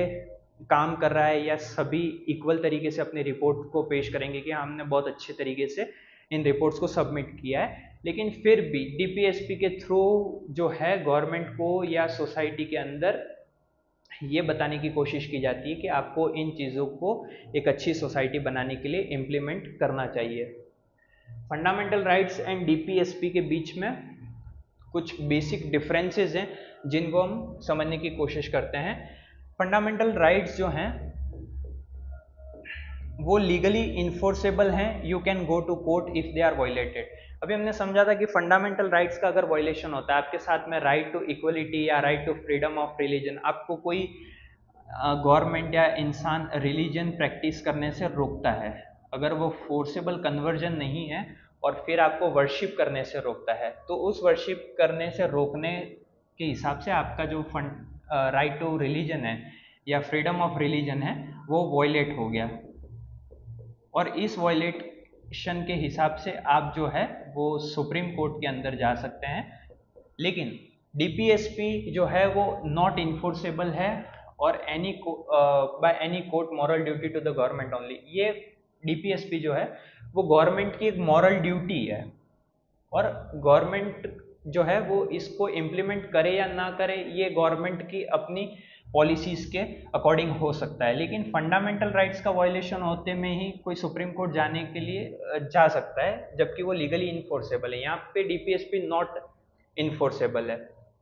काम कर रहा है या सभी इक्वल तरीके से अपनी रिपोर्ट को पेश करेंगे कि हमने बहुत अच्छे तरीके से इन रिपोर्ट्स को सबमिट किया है। लेकिन फिर भी डीपीएसपी के थ्रू जो है गवर्नमेंट को या सोसाइटी के अंदर ये बताने की कोशिश की जाती है कि आपको इन चीज़ों को एक अच्छी सोसाइटी बनाने के लिए इम्प्लीमेंट करना चाहिए। फंडामेंटल राइट्स एंड डीपीएसपी के बीच में कुछ बेसिक डिफरेंसेस हैं जिनको हम समझने की कोशिश करते हैं। फंडामेंटल राइट्स जो हैं वो लीगली इन्फोर्सेबल हैं, you can go to court if they are violated. अभी हमने समझा था कि फंडामेंटल राइट्स का अगर वायलेशन होता है, आपके साथ में राइट टू इक्वलिटी या right to freedom of religion, आपको कोई गवर्नमेंट या इंसान रिलीजन प्रैक्टिस करने से रोकता है, अगर वो फोर्सेबल कन्वर्जन नहीं है और फिर आपको वर्शिप करने से रोकता है, तो उस वर्शिप करने से रोकने के हिसाब से आपका जो राइट टू रिलीजन है या फ्रीडम ऑफ रिलीजन है वो वॉयलेट हो गया, और इस वॉयलेशन के हिसाब से आप जो है वो सुप्रीम कोर्ट के अंदर जा सकते हैं। लेकिन डीपीएसपी जो है वो नॉट इन्फोर्सेबल है और by any court moral duty to the government only. ये डीपीएसपी जो है वो गवर्नमेंट की एक मॉरल ड्यूटी है, और गवर्नमेंट जो है वो इसको इम्प्लीमेंट करे या ना करे ये गवर्नमेंट की अपनी पॉलिसीज के अकॉर्डिंग हो सकता है। लेकिन फंडामेंटल राइट्स का वायलेशन होते में ही कोई सुप्रीम कोर्ट जाने के लिए जा सकता है, जबकि वो लीगली इन्फोर्सेबल है। यहाँ पे डीपीएसपी नॉट इन्फोर्सेबल है।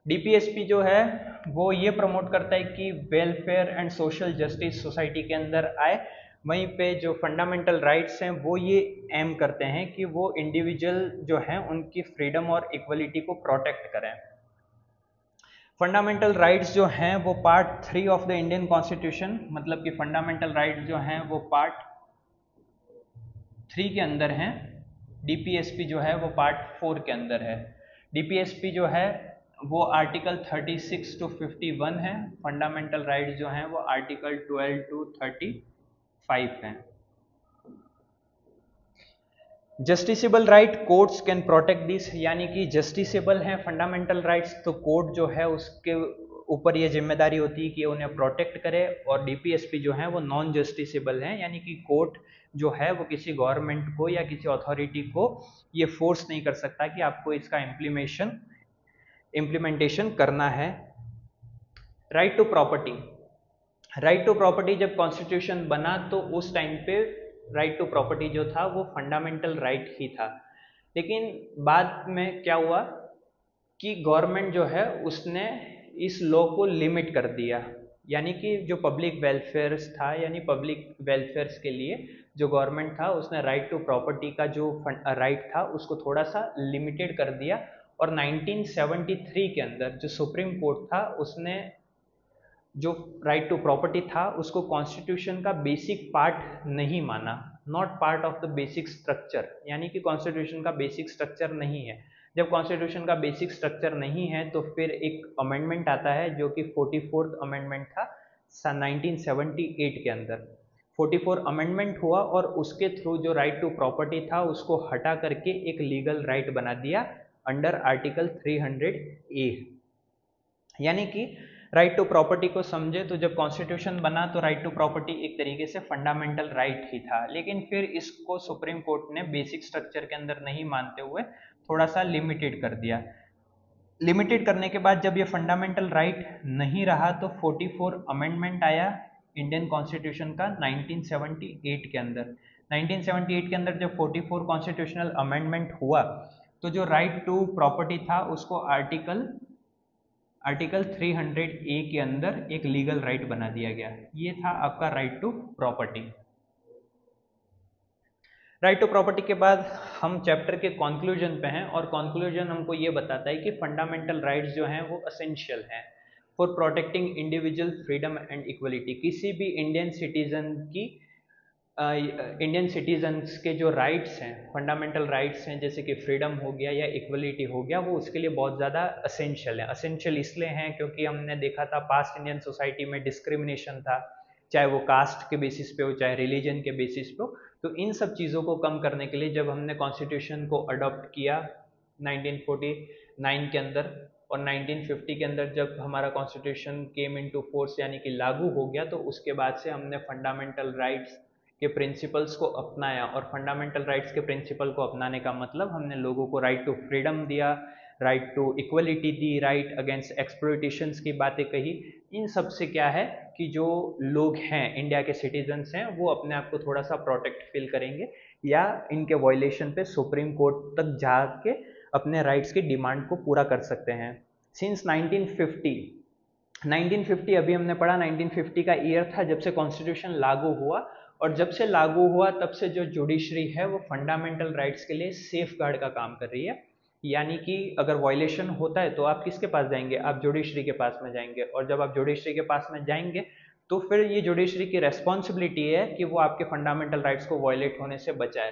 डीपीएसपी जो है वो ये प्रमोट करता है कि welfare and social justice society के अंदर आए, वहीं पे जो फंडामेंटल राइट्स हैं वो ये एम करते हैं कि वो इंडिविजुअल जो हैं उनकी फ्रीडम और इक्वलिटी को प्रोटेक्ट करें। फंडामेंटल राइट्स जो हैं वो part 3 of the Indian constitution, मतलब कि फंडामेंटल राइट्स जो हैं वो पार्ट 3 के अंदर हैं। डीपीएसपी जो है वो पार्ट 4 के अंदर है। डीपीएसपी जो है वो आर्टिकल 36 to 51 है। फंडामेंटल राइट्स जो हैं वो आर्टिकल 12 to 35 हैं। Justiciable right courts can protect this, यानी कि जस्टिसेबल हैं फंडामेंटल राइट्स तो कोर्ट जो है उसके ऊपर ये जिम्मेदारी होती है कि उन्हें प्रोटेक्ट करे। और डीपीएसपी जो है वो नॉन जस्टिसेबल हैं, यानी कि कोर्ट जो है वो किसी गवर्नमेंट को या किसी अथॉरिटी को ये फोर्स नहीं कर सकता कि आपको इसका इम्प्लीमेंटेशन करना है। Right to property, right to property जब कॉन्स्टिट्यूशन बना तो उस टाइम पे राइट टू प्रॉपर्टी जो था वो फंडामेंटल राइट ही था। लेकिन बाद में क्या हुआ कि गवर्नमेंट जो है उसने इस लॉ को लिमिट कर दिया, यानी कि जो पब्लिक वेलफेयर्स था, यानी पब्लिक वेलफेयर्स के लिए जो गवर्नमेंट था उसने राइट टू प्रॉपर्टी का जो राइट था उसको थोड़ा सा लिमिटेड कर दिया। और 1973 के अंदर जो सुप्रीम कोर्ट था उसने जो राइट टू प्रॉपर्टी था उसको कॉन्स्टिट्यूशन का बेसिक पार्ट नहीं माना, not part of the basic structure, यानी कि कॉन्स्टिट्यूशन का बेसिक स्ट्रक्चर नहीं है। जब कॉन्स्टिट्यूशन का बेसिक स्ट्रक्चर नहीं है तो फिर एक अमेंडमेंट आता है जो कि 44th अमेंडमेंट था 1978 के अंदर। 44 अमेंडमेंट हुआ और उसके थ्रू जो राइट टू प्रॉपर्टी था उसको हटा करके एक लीगल राइट बना दिया अंडर आर्टिकल 300A। यानी कि राइट टू प्रॉपर्टी को समझे तो जब कॉन्स्टिट्यूशन बना तो राइट टू प्रॉपर्टी एक तरीके से फंडामेंटल राइट ही था, लेकिन फिर इसको सुप्रीम कोर्ट ने बेसिक स्ट्रक्चर के अंदर नहीं मानते हुए थोड़ा सा लिमिटेड कर दिया। लिमिटेड करने के बाद जब ये फंडामेंटल राइट नहीं रहा तो 44 अमेंडमेंट आया इंडियन कॉन्स्टिट्यूशन का 1978 के अंदर। 1978 के अंदर जब 44 कॉन्स्टिट्यूशनल अमेंडमेंट हुआ तो जो राइट टू प्रॉपर्टी था उसको आर्टिकल 300A के अंदर एक लीगल राइट बना दिया गया। ये था आपका right to property. Right to property के बाद हम चैप्टर के कंक्लूजन पे हैं, और कंक्लूजन हमको ये बताता है कि फंडामेंटल राइट्स जो हैं वो एसेंशियल हैं for protecting individual freedom and equality. किसी भी इंडियन सिटीजन्स के जो राइट्स हैं, फंडामेंटल राइट्स हैं, जैसे कि फ्रीडम हो गया या इक्वलिटी हो गया, वो उसके लिए बहुत ज़्यादा एसेंशियल है। एसेंशियल इसलिए हैं क्योंकि हमने देखा था पास्ट इंडियन सोसाइटी में डिस्क्रिमिनेशन था, चाहे वो कास्ट के बेसिस पे हो चाहे रिलीजन के बेसिस पे हो। तो इन सब चीज़ों को कम करने के लिए जब हमने कॉन्स्टिट्यूशन को अडॉप्ट किया 1949 के अंदर और 1950 के अंदर जब हमारा कॉन्स्टिट्यूशन केम इनटू फोर्स यानी कि लागू हो गया, तो उसके बाद से हमने फंडामेंटल राइट्स के प्रिंसिपल्स को अपनाया। और फंडामेंटल राइट्स के प्रिंसिपल को अपनाने का मतलब हमने लोगों को राइट टू फ्रीडम दिया, राइट टू इक्वलिटी दी, राइट अगेंस्ट एक्सप्लॉयटेशंस की बातें कही। इन सब से क्या है कि जो लोग हैं इंडिया के सिटीजन्स हैं वो अपने आप को थोड़ा सा प्रोटेक्ट फील करेंगे या इनके वायलेशन पे सुप्रीम कोर्ट तक जाके अपने राइट्स की डिमांड को पूरा कर सकते हैं। सिंस 1950 अभी हमने पढ़ा 1950 का ईयर था जब से कॉन्स्टिट्यूशन लागू हुआ, और जब से लागू हुआ तब से जो जुडिशरी है वो फंडामेंटल राइट्स के लिए सेफ गार्ड का काम कर रही है। यानी कि अगर वायलेशन होता है तो आप किसके पास जाएंगे? आप जुडिशरी के पास में जाएंगे, और जब आप जुडिशरी के पास में जाएंगे तो फिर ये जुडिशरी की रेस्पॉन्सिबिलिटी है कि वो आपके फंडामेंटल राइट्स को वायलेट होने से बचाए।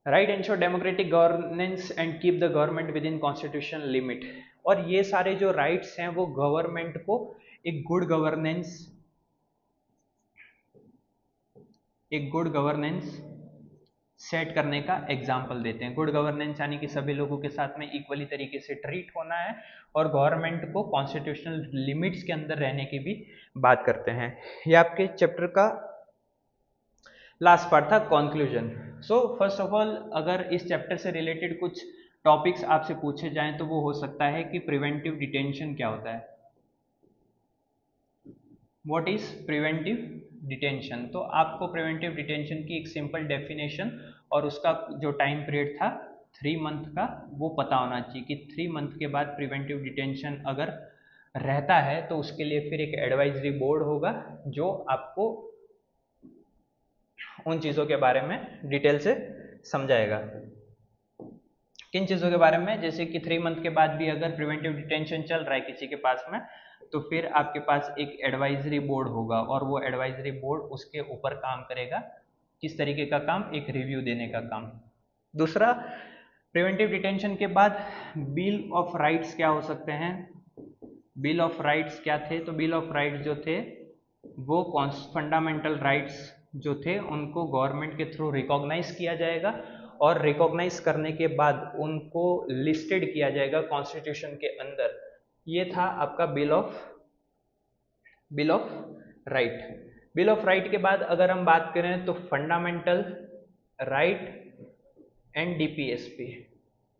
Right ensure democratic governance and keep the government with in constitution limit. और ये सारे जो राइट्स हैं वो गवर्नमेंट को एक गुड गवर्नेंस सेट करने का एग्जाम्पल देते हैं। गुड गवर्नेंस यानी कि सभी लोगों के साथ में इक्वली तरीके से ट्रीट होना है और गवर्नमेंट को कॉन्स्टिट्यूशनल लिमिट्स के अंदर रहने की भी बात करते हैं। ये आपके चैप्टर का लास्ट पार्ट था, conclusion. So first of all अगर इस चैप्टर से रिलेटेड कुछ टॉपिक्स आपसे पूछे जाएं तो वो हो सकता है कि प्रिवेंटिव डिटेंशन क्या होता है, व्हाट इज प्रिवेंटिव डिटेंशन। तो आपको प्रिवेंटिव डिटेंशन की एक सिंपल डेफिनेशन और उसका जो टाइम पीरियड था 3 मंथ का वो पता होना चाहिए कि 3 मंथ के बाद प्रिवेंटिव डिटेंशन अगर रहता है तो उसके लिए फिर एक एडवाइजरी बोर्ड होगा जो आपको उन चीज़ों के बारे में डिटेल से समझाएगा। किन चीज़ों के बारे में, जैसे कि 3 मंथ के बाद भी अगर प्रिवेंटिव डिटेंशन चल रहा है किसी के पास में तो फिर आपके पास एक एडवाइजरी बोर्ड होगा और वो एडवाइजरी बोर्ड उसके ऊपर काम करेगा। किस तरीके का काम, एक रिव्यू देने का काम। दूसरा, प्रिवेंटिव डिटेंशन के बाद बिल ऑफ राइट्स क्या हो सकते हैं। बिल ऑफ राइट्स क्या थे, तो बिल ऑफ राइट्स जो थे वो फंडामेंटल राइट्स जो थे उनको गवर्नमेंट के थ्रू रिकॉग्नाइज किया जाएगा और रिकॉग्नाइज करने के बाद उनको लिस्टेड किया जाएगा कॉन्स्टिट्यूशन के अंदर। ये था आपका bill of right. Bill of right के बाद अगर हम बात करें तो फंडामेंटल राइट एंड डीपीएसपी,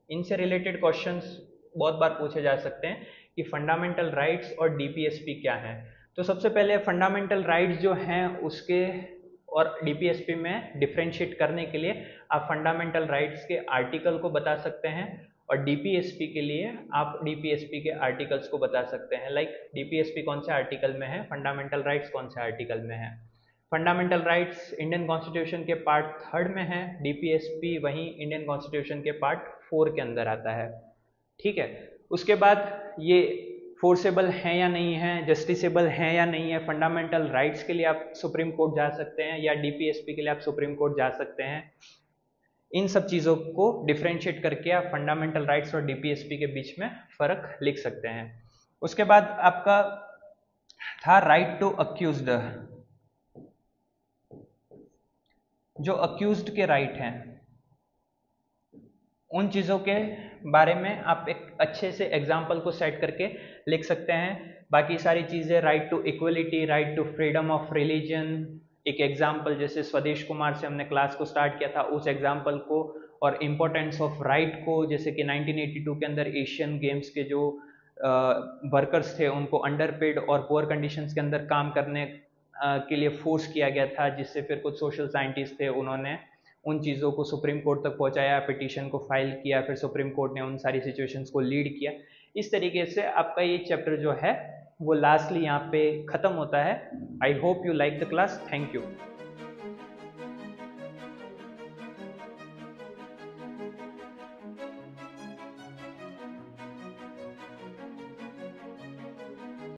इनसे रिलेटेड क्वेश्चंस बहुत बार पूछे जा सकते हैं कि फंडामेंटल राइट्स और डीपीएसपी क्या है। तो सबसे पहले फंडामेंटल राइट्स जो हैं उसके और डीपीएसपी में डिफ्रेंशिएट करने के लिए आप फंडामेंटल राइट्स के आर्टिकल को बता सकते हैं और डीपीएसपी के लिए आप डीपीएसपी के आर्टिकल्स को बता सकते हैं। लाइक डीपीएसपी कौन से आर्टिकल में है, फंडामेंटल राइट्स कौन से आर्टिकल में है। फंडामेंटल राइट्स इंडियन कॉन्स्टिट्यूशन के पार्ट 3 में है, डीपीएसपी वहीं इंडियन कॉन्स्टिट्यूशन के पार्ट 4 के अंदर आता है। ठीक है, उसके बाद ये फोर्सेबल हैं या नहीं है, जस्टिसेबल हैं या नहीं है। फंडामेंटल राइट्स के लिए आप सुप्रीम कोर्ट जा सकते हैं या डीपीएसपी के लिए आप सुप्रीम कोर्ट जा सकते हैं। इन सब चीज़ों को डिफ्रेंशिएट करके आप फंडामेंटल राइट्स और डीपीएसपी के बीच में फ़र्क लिख सकते हैं। उसके बाद आपका था राइट टू अक्यूज्ड। जो अक्यूज्ड के राइट हैं उन चीज़ों के बारे में आप एक अच्छे से एग्जाम्पल को सेट करके लिख सकते हैं। बाकी सारी चीज़ें, right to equality, right to freedom of religion, एक एग्जाम्पल जैसे स्वदेश कुमार से हमने क्लास को स्टार्ट किया था उस एग्जाम्पल को, और इम्पोर्टेंस ऑफ राइट को, जैसे कि 1982 के अंदर एशियन गेम्स के जो वर्कर्स थे उनको अंडरपेड और पुअर कंडीशंस के अंदर काम करने के लिए फोर्स किया गया था, जिससे फिर कुछ सोशल साइंटिस्ट थे उन्होंने उन चीज़ों को सुप्रीम कोर्ट तक पहुंचाया, पिटीशन को फाइल किया, फिर सुप्रीम कोर्ट ने उन सारी सिचुएशंस को लीड किया। इस तरीके से आपका ये चैप्टर जो है वो लास्टली यहाँ पे ख़त्म होता है। I hope you like the class. Thank you.